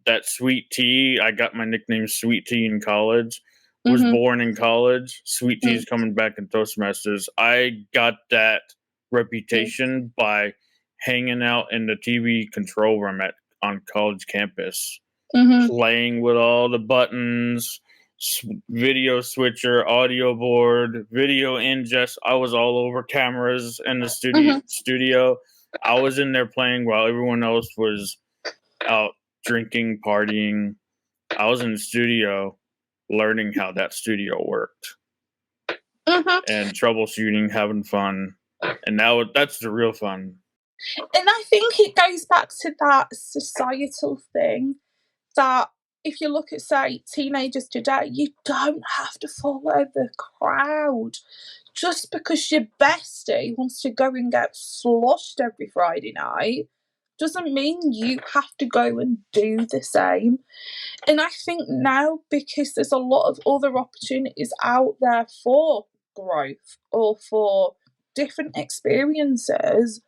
that Sweet Tea. I got my nickname Sweet Tea in college. Was born in college. Sweet Tea is coming back in Toastmasters. I got that reputation by hanging out in the TV control room on college campus, playing with all the buttons, video switcher, audio board, video ingest. I was all over cameras in the studio. I was in there playing while everyone else was out drinking, partying. I was in the studio learning how that studio worked, and troubleshooting, having fun. And now that's the real fun. And I think it goes back to that societal thing that if you look at, say, teenagers today, you don't have to follow the crowd. Just because your bestie wants to go and get sloshed every Friday night doesn't mean you have to go and do the same. And I think now, because there's a lot of other opportunities out there for growth or for different experiences,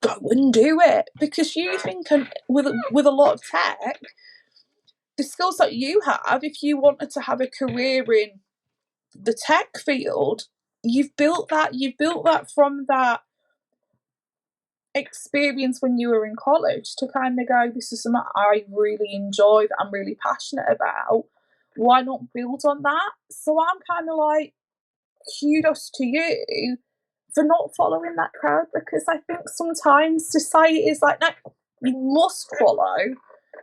go and do it. Because you think with a lot of tech, the skills that you have, if you wanted to have a career in the tech field, you've built that from that experience when you were in college to kind of go, this is something I really enjoy, that I'm really passionate about. Why not build on that? So I'm kind of like, kudos to you for not following that crowd, because I think sometimes society is like, no, you must follow.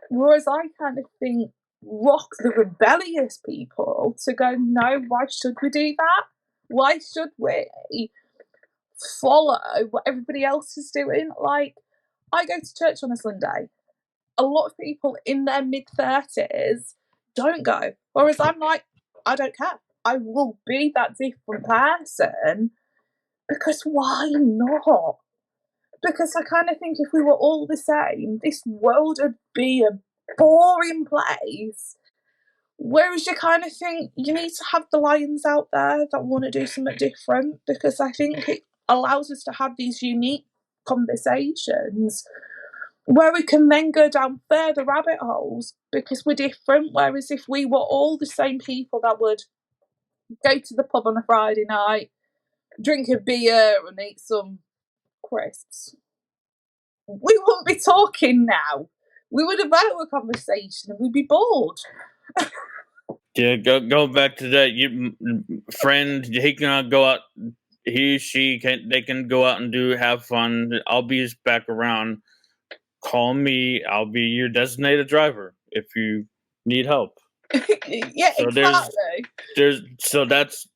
Whereas I kind of think rock the rebellious people to go, no, why should we do that? Why should we follow what everybody else is doing? Like, I go to church on a Sunday. A lot of people in their mid-30s don't go. Whereas I'm like, I don't care. I will be that different person, because why not? Because I kind of think if we were all the same, this world would be a boring place. Whereas you kind of think you need to have the lions out there that want to do something different, because I think it allows us to have these unique conversations where we can then go down further rabbit holes because we're different. Whereas if we were all the same people that would go to the pub on a Friday night, drink a beer and eat some crisps, we wouldn't be talking now. We would have had a conversation and we'd be bored. Yeah, go back to that. Friend, he can go out. They can go out and have fun. I'll be back around. Call me. I'll be your designated driver if you need help. Yeah, So exactly.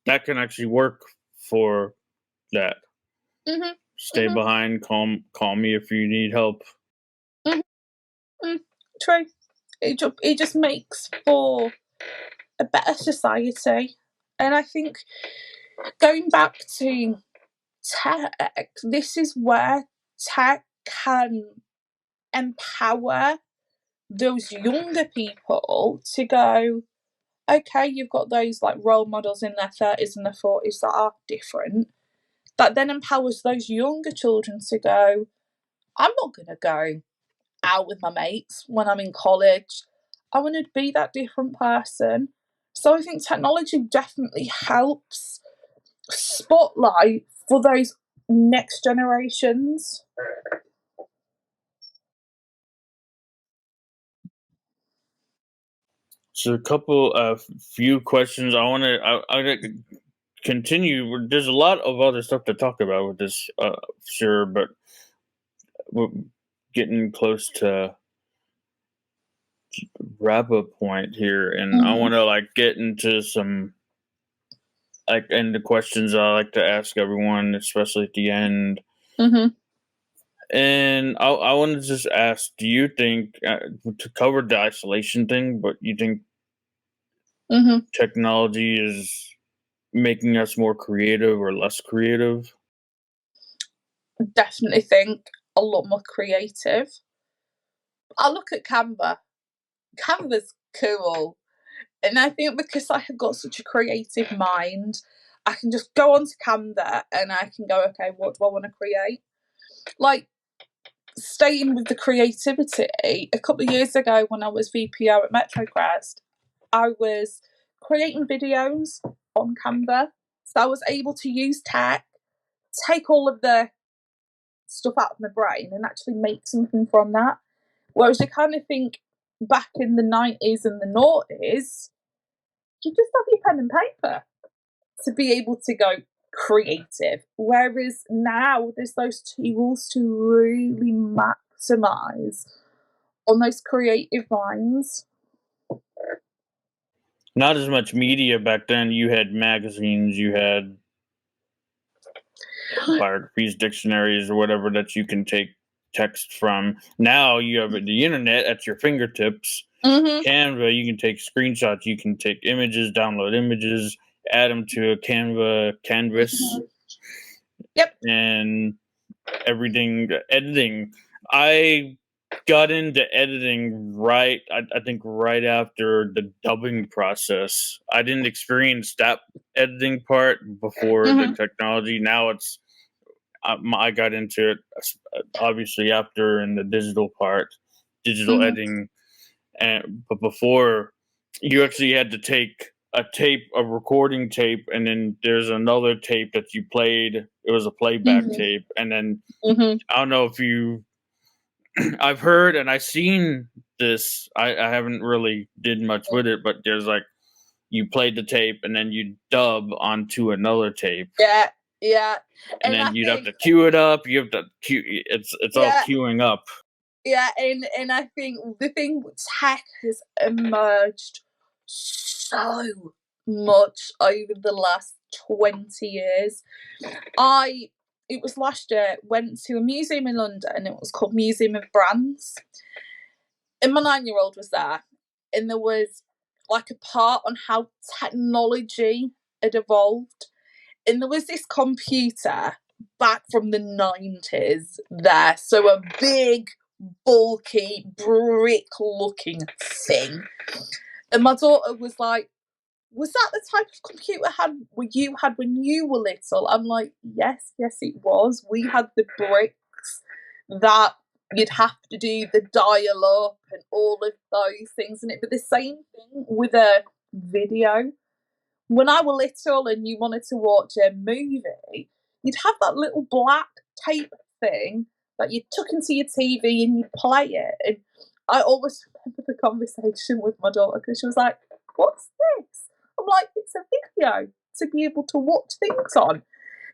That can actually work for that. Mm-hmm. Stay behind. Call me if you need help. True. It just makes for a better society. And I think going back to tech, this is where tech can empower those younger people to go, okay, you've got those like role models in their 30s and their 40s that are different. That then empowers those younger children to go, I'm not going to go out with my mates when I'm in college. I want to be that different person. So I think technology definitely helps spotlight for those next generations. So a few questions. I want to continue. There's a lot of other stuff to talk about with this, sure, but we're getting close to wrap up point here, and I want to get into some and the questions I like to ask everyone, especially at the end. And I want to just ask: do you think to cover the isolation thing? But you think technology is making us more creative or less creative? Definitely think a lot more creative. I look at Canva. Canva's cool. And I think because I have got such a creative mind, I can just go onto Canva and I can go, okay, what do I want to create? Like, staying with the creativity, a couple of years ago when I was VPO at MetroCrest, I was creating videos on Canva. So I was able to use tech, take all of the stuff out of my brain and actually make something from that. Whereas I kind of think back in the 90s and the noughties, you just have your pen and paper to be able to go creative. Whereas now there's those tools to really maximize on those creative minds. Not as much media back then. You had magazines, you had biographies, dictionaries, or whatever that you can take text from. Now you have the internet at your fingertips. Canva, you can take screenshots, you can take images, download images, add them to a Canva canvas. Yep. And everything, editing. I got into editing I think right after the dubbing process. I didn't experience that editing part before the technology. Now I got into it obviously after in the digital editing. But before, you actually had to take a recording tape, and then there's another tape that you played. It was a playback tape, and then I don't know if I've heard and I've seen this. I haven't really did much with it, but there's you played the tape and then you dub onto another tape. Yeah. And then you'd have to cue it up. You have to cue. It's all queuing up. Yeah, and I think the thing with tech has emerged so much over the last 20 years. It was last year, went to a museum in London and it was called Museum of Brands. And my 9-year-old was there. And there was a part on how technology had evolved. And there was this computer back from the 90s there. So a big bulky, brick-looking thing. And my daughter was like, was that the type of computer you had when you were little? I'm like, yes, it was. We had the bricks that you'd have to do the dial-up and all of those things. And it'd be the same thing with a video. When I was little and you wanted to watch a movie, you'd have that little black tape thing that you took into your TV and you'd play it. And I always remember the conversation with my daughter because she was like, what's this? I'm like, it's a video to be able to watch things on.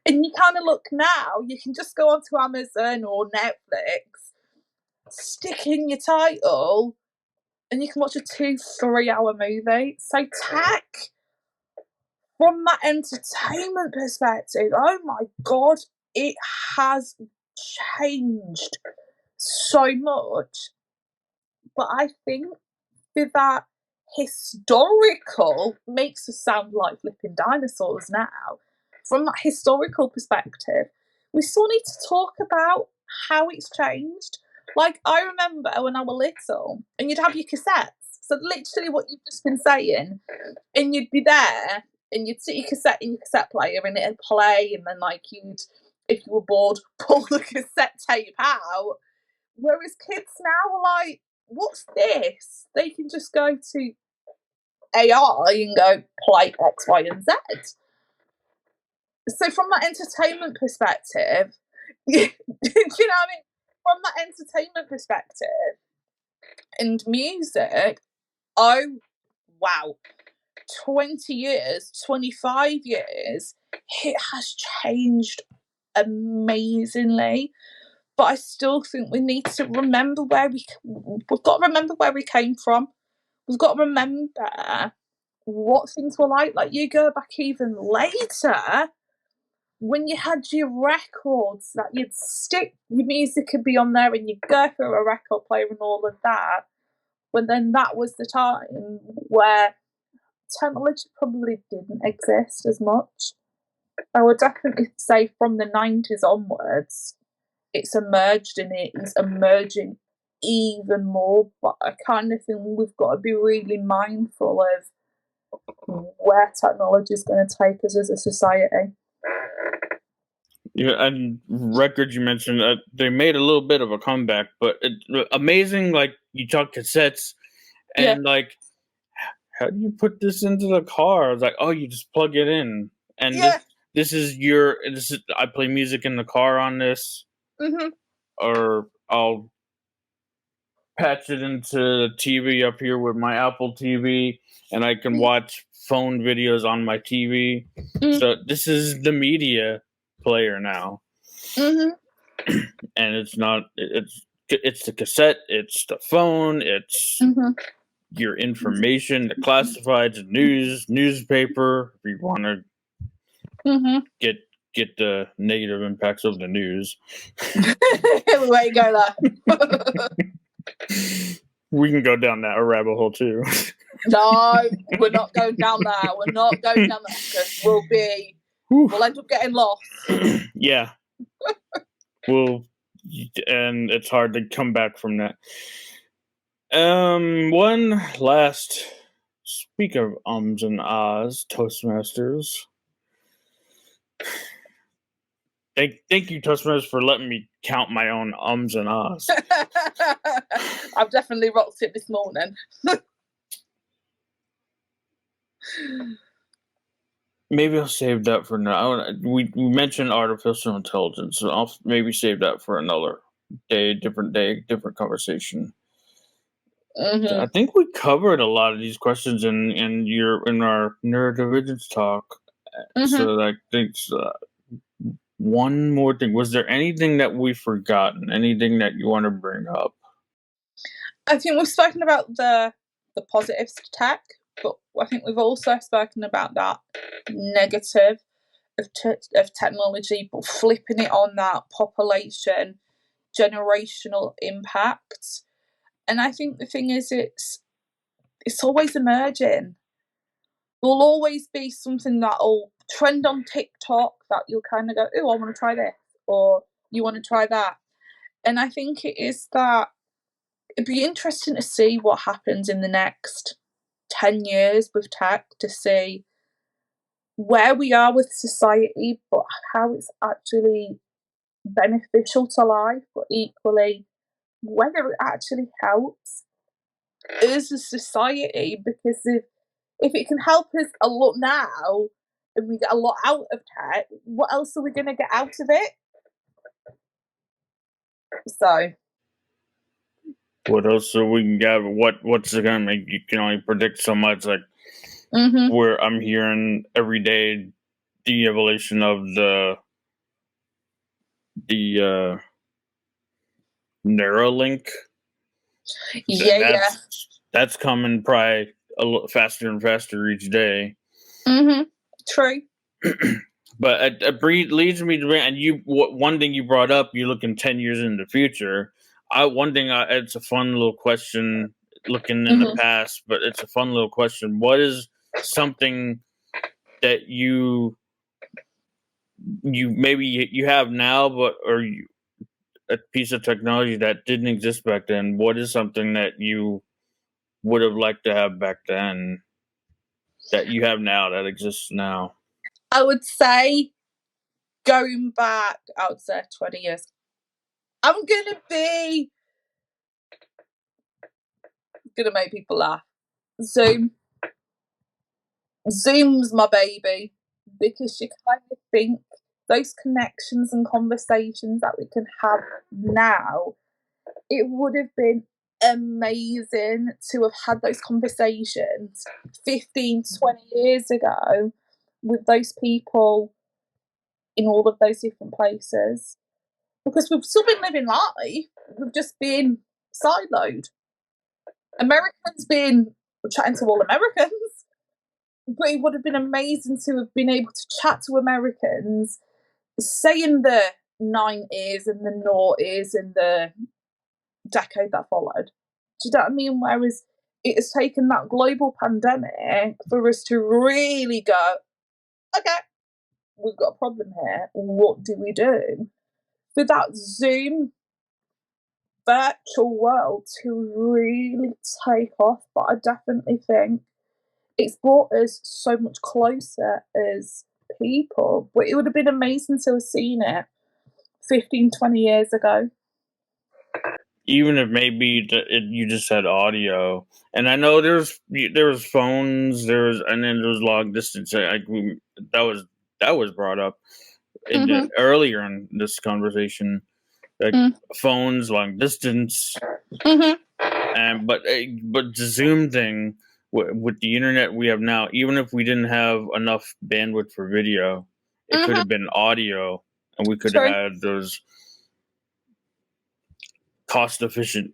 And you kind of look now, you can just go onto Amazon or Netflix, stick in your title, and you can watch a 2-3 hour movie. So tech, from that entertainment perspective, oh my God, it has changed so much. But I think with that historical, makes us sound like flipping dinosaurs now. From that historical perspective, we still need to talk about how it's changed. Like, I remember when I was little, and you'd have your cassettes. So literally what you've just been saying, and you'd be there, and you'd sit your cassette in your cassette player, and it'd play, and then like you'd, if you were bored, pull the cassette tape out. Whereas kids now are like, what's this? They can just go to AI and go play X, Y, and Z. So from that entertainment perspective, do you know what I mean? From that entertainment perspective and music, oh wow, 20 years, 25 years, it has changed amazingly. But I still think we need to remember we've got to remember where we came from. We've got to remember what things were like. Like, you go back even later, when you had your records that you'd stick, your music could be on there and you'd go through a record player and all of that. But then that was the time where technology probably didn't exist as much. I would definitely say from the 90s onwards, it's emerged and it is emerging even more. But I kind of think we've got to be really mindful of where technology is going to take us as a society. Yeah, and records you mentioned, they made a little bit of a comeback, but amazing. Like, you talk cassettes, and like, how do you put this into the car? I was like, oh, you just plug it in, and this is I play music in the car on this, or I'll patch it into the TV up here with my Apple TV, and I can watch phone videos on my TV. So this is the media player now. And it's not, it's the cassette, it's the phone, it's your information, the classifieds, the newspaper, if you want to get the negative impacts of the news. Where you go there. We can go down that rabbit hole too. No, we're not going down there. We're not going down there because we'll end up getting lost. Yeah. And it's hard to come back from that. One last, speak of ums and ahs, Toastmasters. Thank you, Toastmasters, for letting me count my own ums and ahs. I've definitely rocked it this morning. Maybe I'll save that for now. We mentioned artificial intelligence, so I'll maybe save that for another day, different conversation. I think we covered a lot of these questions in our neurodivergence talk. So I think one more thing. Was there anything that we've forgotten? Anything that you want to bring up? I think we've spoken about the positives to tech, but I think we've also spoken about that negative of technology, but flipping it on that population, generational impact. And I think the thing is, it's always emerging. There'll always be something that'll trend on TikTok that you'll kind of go, oh, I want to try this, or you want to try that. And I think it is that it'd be interesting to see what happens in the next 10 years with tech, to see where we are with society, but how it's actually beneficial to life, but equally whether it actually helps us as society. Because if it can help us a lot now and we get a lot out of tech, what else are we going to get out of it? So what else so we can get? What's it gonna make? You can only predict so much. Like where I'm hearing every day the evolution of the Neuralink. That's coming probably a little faster and faster each day. True. But it leads me to, and one thing you brought up, you're looking 10 years in the future. It's a fun little question looking in the past, but it's a fun little question. What is something that you maybe you have now, a piece of technology that didn't exist back then? What is something that you would have liked to have back then that you have now that exists now? I would say going back, 20 years. I'm gonna make people laugh. Zoom's my baby, because you kind of think those connections and conversations that we can have now, it would have been amazing to have had those conversations 15, 20 years ago with those people in all of those different places. Because we've still been living life, we've just been siloed. Americans been chatting to all Americans, but it would have been amazing to have been able to chat to Americans, say in the 90s and the noughties and the decade that followed. Do you know what I mean? Whereas it has taken that global pandemic for us to really go, okay, we've got a problem here. What do we do? For that Zoom virtual world to really take off. But I definitely think it's brought us so much closer as people. But it would have been amazing to have seen it 15, 20 years ago. Even if maybe you just had audio, and I know there was phones, and then there was long distance. That was brought up earlier in this conversation, like phones, long distance, and but the Zoom thing with the internet we have now, even if we didn't have enough bandwidth for video, it could have been audio, and we could have had those cost-efficient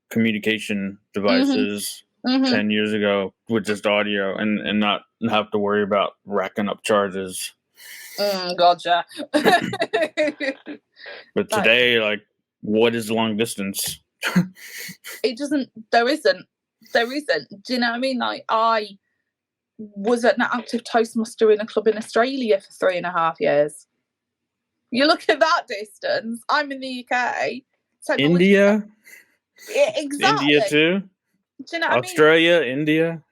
communication devices 10 years ago with just audio and not have to worry about racking up charges. Gotcha. But today, like, what is long distance? There isn't. Do you know what I mean? Like, I was an active Toastmaster in a club in Australia for 3.5 years. You look at that distance. I'm in the UK. India? Yeah, exactly. India too? Do you know what Australia, I mean? India?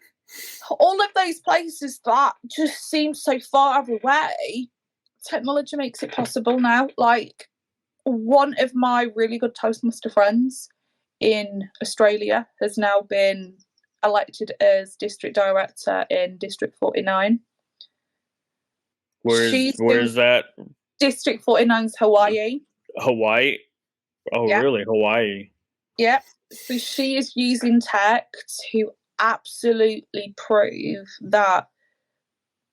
All of those places that just seem so far away, technology makes it possible now. Like, one of my really good Toastmaster friends in Australia has now been elected as district director in District 49. Where is that? District 49's Hawaii. Hawaii? Oh, yeah. Really? Hawaii? Yeah. So she is using tech to absolutely prove that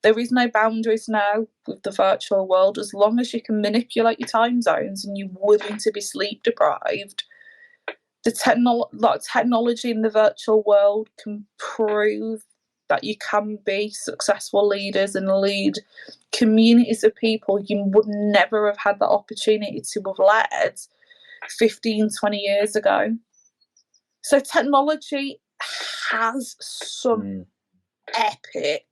there is no boundaries now with the virtual world. As long as you can manipulate your time zones and you're willing to be sleep deprived, the technology in the virtual world can prove that you can be successful leaders and lead communities of people you would never have had the opportunity to have led 15, 20 years ago. So technology has some epic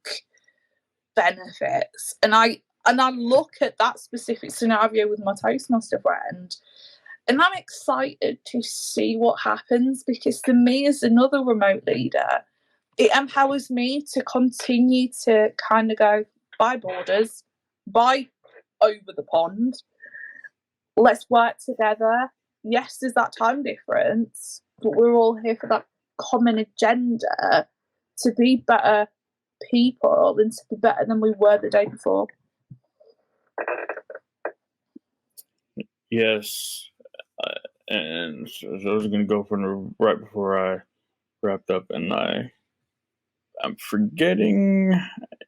benefits. And I look at that specific scenario with my Toastmaster friend, And I'm excited to see what happens, because for me, as another remote leader, it empowers me to continue to kind of go, by borders, by over the pond. Let's work together. Yes, there's that time difference, but we're all here for that common agenda to be better people and to be better than we were the day before. Yes. And so I was going to go for right before I wrapped up, and I'm forgetting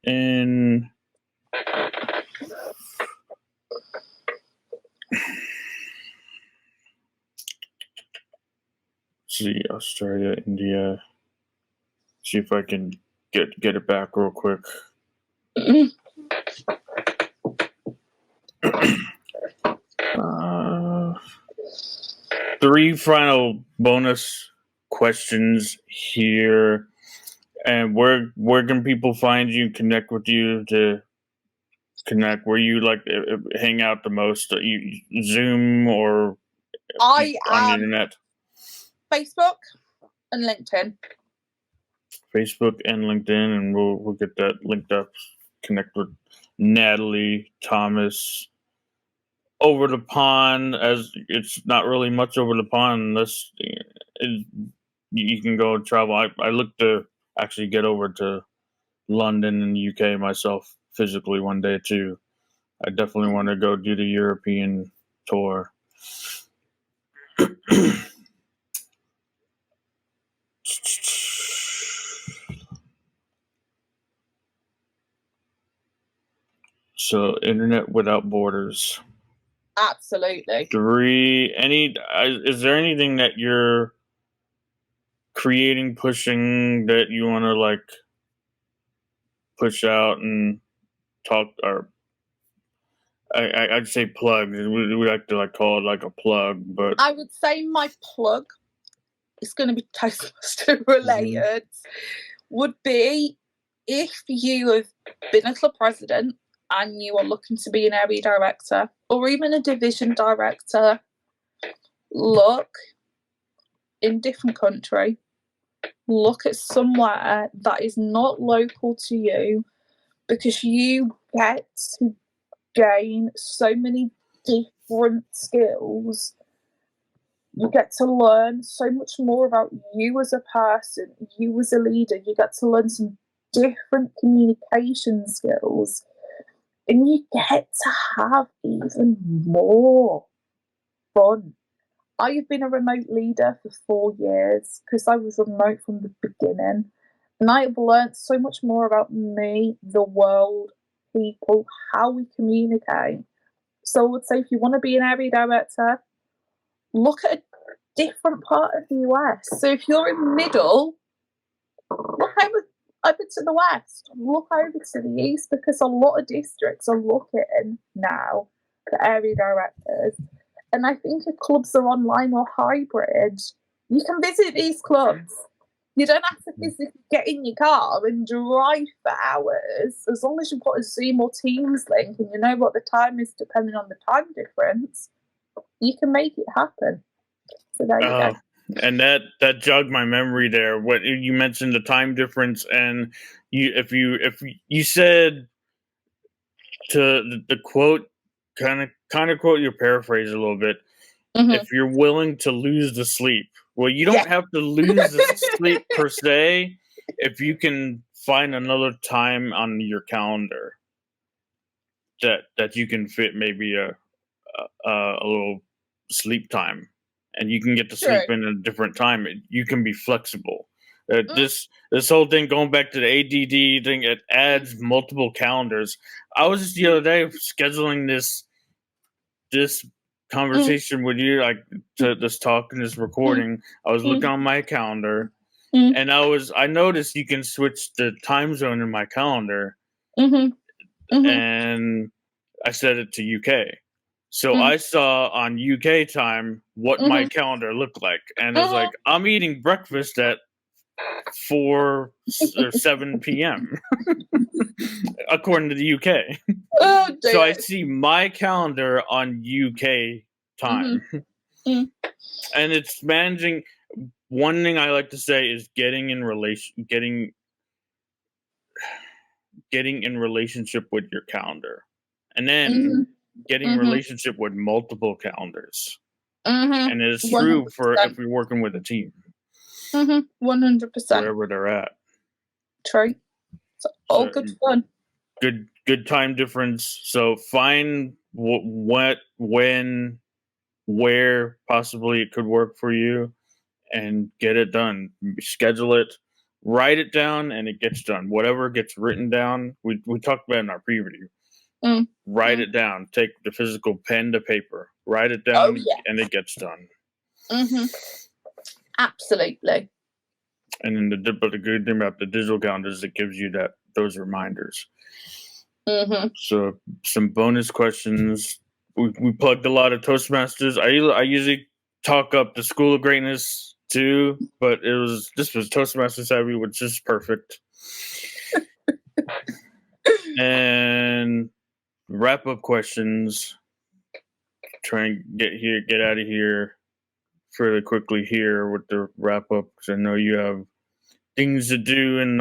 in see Australia, India. See if I can get it back real quick. Three final bonus questions here. And where can people find you, connect with you, to connect? Where you like hang out the most? You Zoom or I on the internet? Facebook and LinkedIn. Facebook and LinkedIn, and we'll get that linked up. Connect with Natalie Thomas. Over the pond, as it's not really much over the pond unless you can go travel. I look to actually get over to London and the UK myself physically one day too. I definitely want to go do the European tour. So, internet without borders. Absolutely. Is there anything that you're creating, pushing, that you want to like push out and talk, or I'd say plug. We like to like call it like a plug, but I would say my plug is going to be Toastmaster related. Would be, if you have been a club president and you are looking to be an area director or even a division director, look in different country. Look at somewhere that is not local to you, because you get to gain so many different skills. You get to learn so much more about you as a person, you as a leader. You get to learn some different communication skills, and you get to have even more fun. I have been a remote leader for 4 years because I was remote from the beginning, and I have learned so much more about me, the world, people, how we communicate. So I would say, if you want to be an area director, look at a different part of the US. So if you're in middle, look over to the west, look over to the east, because a lot of districts are looking now for area directors. And I think if clubs are online or hybrid, you can visit these clubs. You don't have to physically get in your car and drive for hours. As long as you put a Zoom or Teams link and you know what the time is depending on the time difference, you can make it happen. So there you go. And that jogged my memory there. What you mentioned, the time difference, and if you said to the quote, kind of quote, your paraphrase a little bit. If you're willing to lose the sleep, well, you don't have to lose the sleep per se. If you can find another time on your calendar that you can fit maybe a little sleep time, and you can get to sleep in a different time. You can be flexible. This whole thing, going back to the ADD thing, it adds multiple calendars. I was just the other day scheduling this conversation with you, like to this talk and this recording. I was looking on my calendar, and I noticed you can switch the time zone in my calendar, and I set it to UK. So I saw on UK time what my calendar looked like, and it was like, I'm eating breakfast at 4 or 7 p.m. according to the UK. So I see my calendar on UK time. Mm. And it's managing. One thing I like to say is getting in relationship with your calendar, and then getting relationship with multiple calendars. And it's true 100%. for if you're working with a team. 100%. Wherever they're at. True. So all good fun. Good time difference. So find what, when, where possibly it could work for you, and get it done. Schedule it, write it down, and it gets done. Whatever gets written down, we talked about in our preview. Write it down. Take the physical pen to paper. Write it down, and it gets done. Absolutely. And then but the good thing about the digital calendar is it gives you those reminders. So some bonus questions. We plugged a lot of Toastmasters. I usually talk up the School of Greatness too, but this was Toastmasters heavy, which is perfect. And wrap up questions. Try and get out of here fairly quickly here with the wrap up, because I know you have things to do in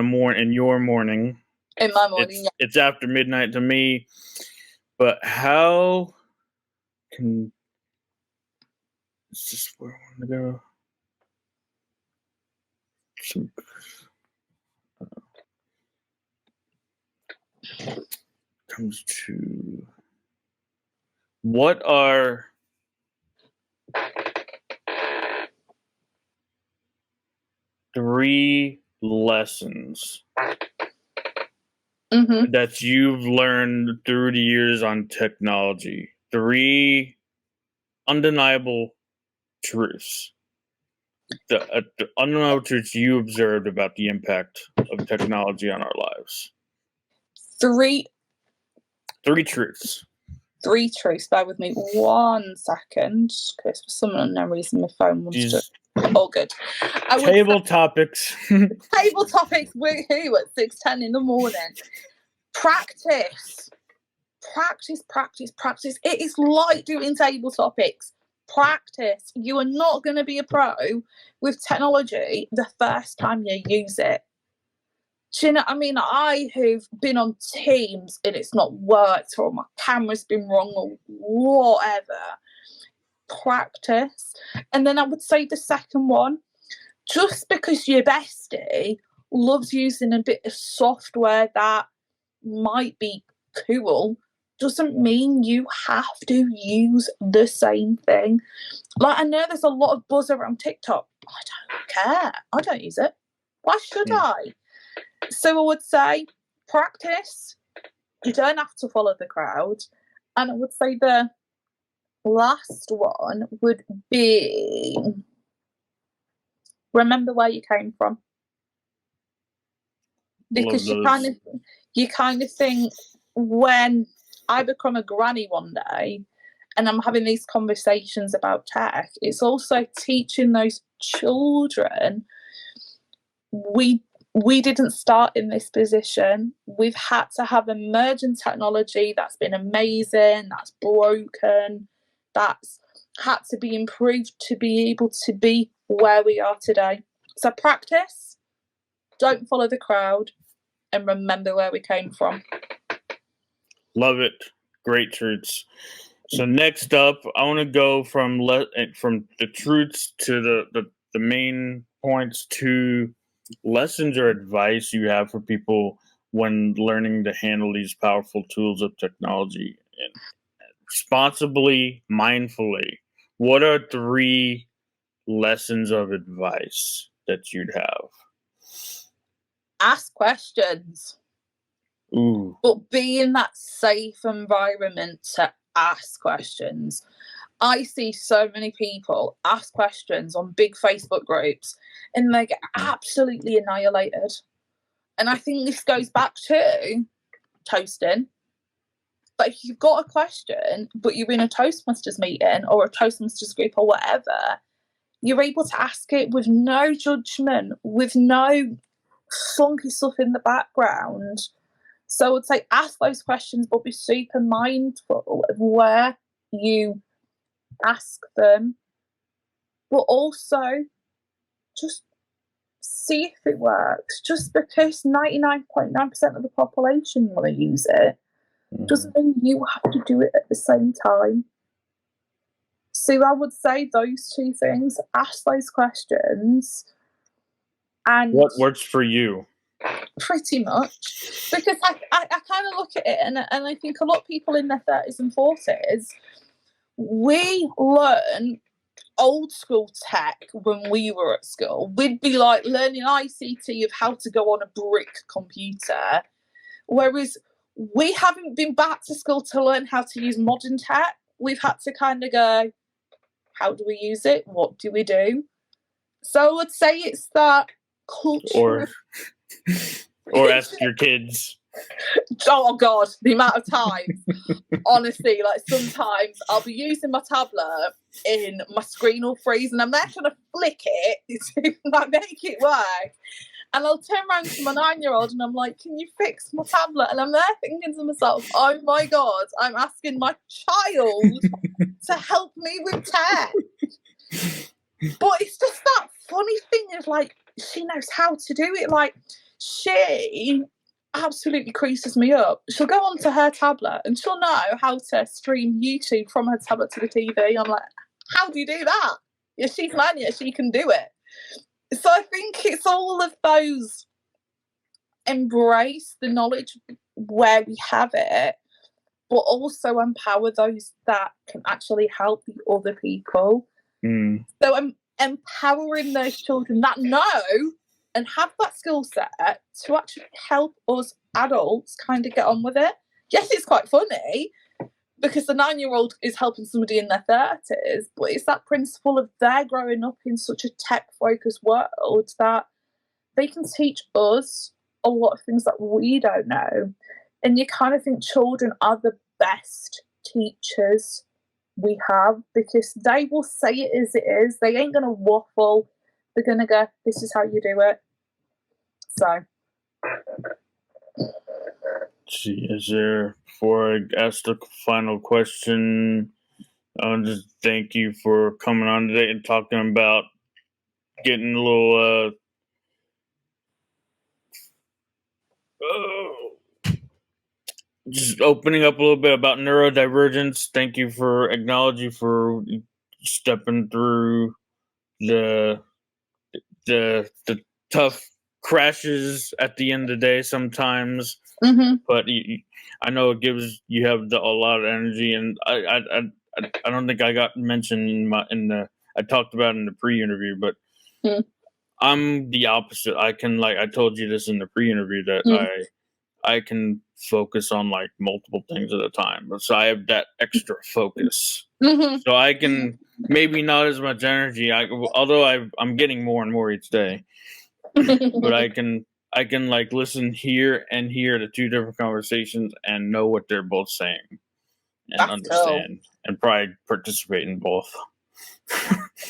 your morning. In my morning, it's after midnight to me. But how can is this where I want to go? Comes to what are three lessons that you've learned through the years on technology? Three undeniable truths. The undeniable truths you observed about the impact of technology on our lives. Three truths. Three truths. Bear with me 1 second, because for some unknown reason my phone wants to. All good. Table topics. Table topics. Woohoo! At 6:10 in the morning. Practice. It is like doing table topics. Practice. You are not going to be a pro with technology the first time you use it. Do you know what I mean? I have been on Teams and it's not worked, or my camera's been wrong, or whatever. Practice. And then I would say the second one, just because your bestie loves using a bit of software that might be cool doesn't mean you have to use the same thing. Like, I know there's a lot of buzz around TikTok. I don't care. I don't use it. Why should I? So I would say practice. You don't have to follow the crowd. And I would say the last one would be remember where you came from. Because you kind of think, when I become a granny one day and I'm having these conversations about tech, it's also teaching those children we didn't start in this position. We've had to have emerging technology that's been amazing, that's broken, that's had to be improved to be able to be where we are today. So practice, don't follow the crowd, and remember where we came from. Love it. Great truths. So next up, I want to go from the truths to the main points to lessons or advice you have for people when learning to handle these powerful tools of technology and responsibly, mindfully. What are three lessons of advice that you'd have? Ask questions. Ooh. But be in that safe environment to ask questions. I see so many people ask questions on big Facebook groups and they get absolutely annihilated. And I think this goes back to toasting. But if you've got a question, but you're in a Toastmasters meeting or a Toastmasters group or whatever, you're able to ask it with no judgment, with no funky stuff in the background. So I would say ask those questions, but be super mindful of where you ask them but also just see if it works. Just because 99.9% of the population want to use it doesn't mean you have to do it at the same time. So I would say those two things, ask those questions. And what works for you? Pretty much. Because I kind of look at it and I think a lot of people in their 30s and 40s, we learn old school tech when we were at school. We'd be like learning ICT of how to go on a brick computer, whereas we haven't been back to school to learn how to use modern tech. We've had to kind of go, how do we use it? What do we do? So I would say it's that culture. Or ask your kids. Oh God, the amount of times. Honestly, like sometimes I'll be using my tablet and my screen will freeze and I'm there trying to flick it to like make it work. And I'll turn around to my 9-year-old and I'm like, can you fix my tablet? And I'm there thinking to myself, oh my God, I'm asking my child to help me with tech. But it's just that funny thing of like, she knows how to do it. Like, she absolutely creases me up. She'll go onto her tablet and she'll know how to stream YouTube from her tablet to the TV. I'm like, how do you do that? Yeah, she can, yeah, she can do it. So I think it's all of those, embrace the knowledge where we have it, but also empower those that can actually help the other people. So I'm empowering those children that know and have that skill set to actually help us adults kind of get on with it. Yes, it's quite funny because the 9-year-old is helping somebody in their 30s, but it's that principle of they're growing up in such a tech-focused world that they can teach us a lot of things that we don't know. And you kind of think children are the best teachers we have because they will say it as it is. They ain't going to waffle. They're going to go, this is how you do it. So. See, is there, before I ask the final question, I want to just thank you for coming on today and talking about getting a little, just opening up a little bit about neurodivergence. Thank you for acknowledging for stepping through the tough crashes at the end of the day sometimes. But I know it gives you have a lot of energy, and I don't think I got mentioned I talked about it in the pre-interview, but I'm the opposite. I can, like I told you this in the pre-interview, that I can focus on like multiple things at a time. So I have that extra focus. So I can maybe not as much energy. Although I'm getting more and more each day, but I can like listen here and hear the two different conversations and know what they're both saying and That's understand and probably participate in both.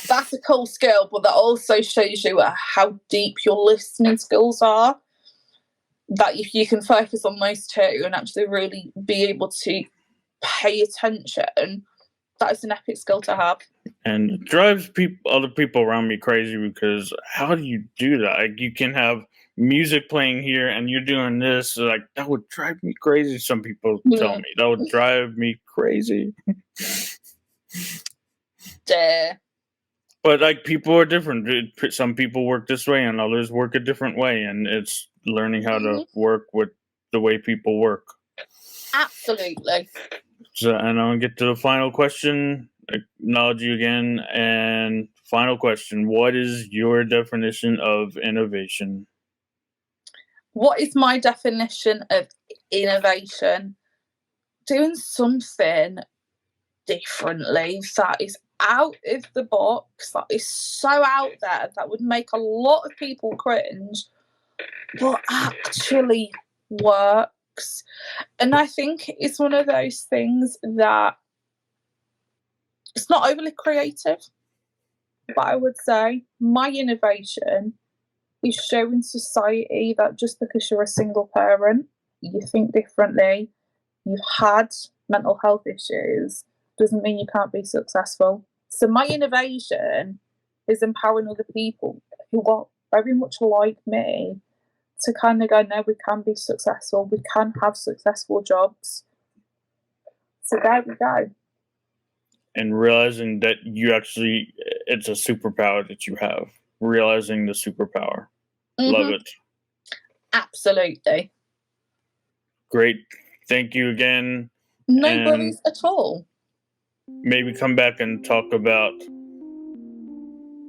That's a cool skill, but that also shows you how deep your listening skills are. That if you can focus on those two and actually really be able to pay attention, that is an epic skill to have. And it drives other people around me crazy because how do you do that? Like, you can have music playing here and you're doing this. Like, that would drive me crazy. Some people tell me that would drive me crazy. But like, people are different. Some people work this way and others work a different way, and it's learning how to work with the way people work. Absolutely. So, and I'll get to the final question. Acknowledge you again. And final question: what is your definition of innovation? What is my definition of innovation? Doing something differently that is out of the box, that is so out there, that would make a lot of people cringe, but actually works. And I think it's one of those things that it's not overly creative, but I would say my innovation is showing society that just because you're a single parent, you think differently, you've had mental health issues, doesn't mean you can't be successful. So my innovation is empowering other people who are very much like me to kind of go, no, we can be successful, we can have successful jobs. So there we go. And realizing that it's a superpower that you have. Realizing the superpower. Love it. Absolutely. Great. Thank you again. No worries at all. Maybe come back and talk about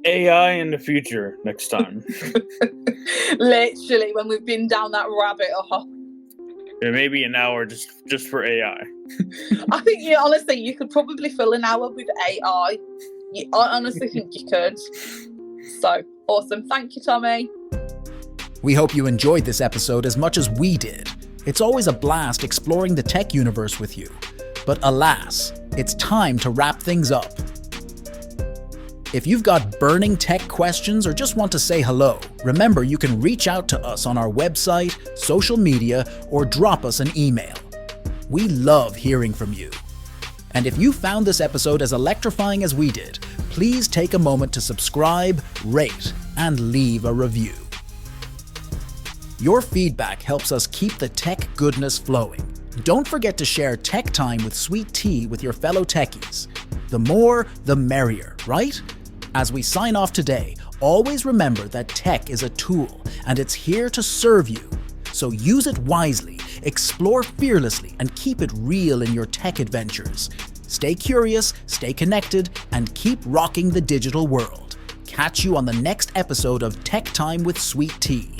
AI in the future next time. Literally, when we've been down that rabbit hole. Yeah, maybe an hour just for AI. I think, honestly, you could probably fill an hour with AI. I honestly think you could. So, awesome. Thank you, Tommy. We hope you enjoyed this episode as much as we did. It's always a blast exploring the tech universe with you. But alas, it's time to wrap things up. If you've got burning tech questions or just want to say hello, remember you can reach out to us on our website, social media, or drop us an email. We love hearing from you. And if you found this episode as electrifying as we did, please take a moment to subscribe, rate, and leave a review. Your feedback helps us keep the tech goodness flowing. Don't forget to share Tech Time with Sweet Tea with your fellow techies. The more, the merrier, right? As we sign off today, always remember that tech is a tool and it's here to serve you. So use it wisely, explore fearlessly, and keep it real in your tech adventures. Stay curious, stay connected, and keep rocking the digital world. Catch you on the next episode of Tech Time with Sweet Tea.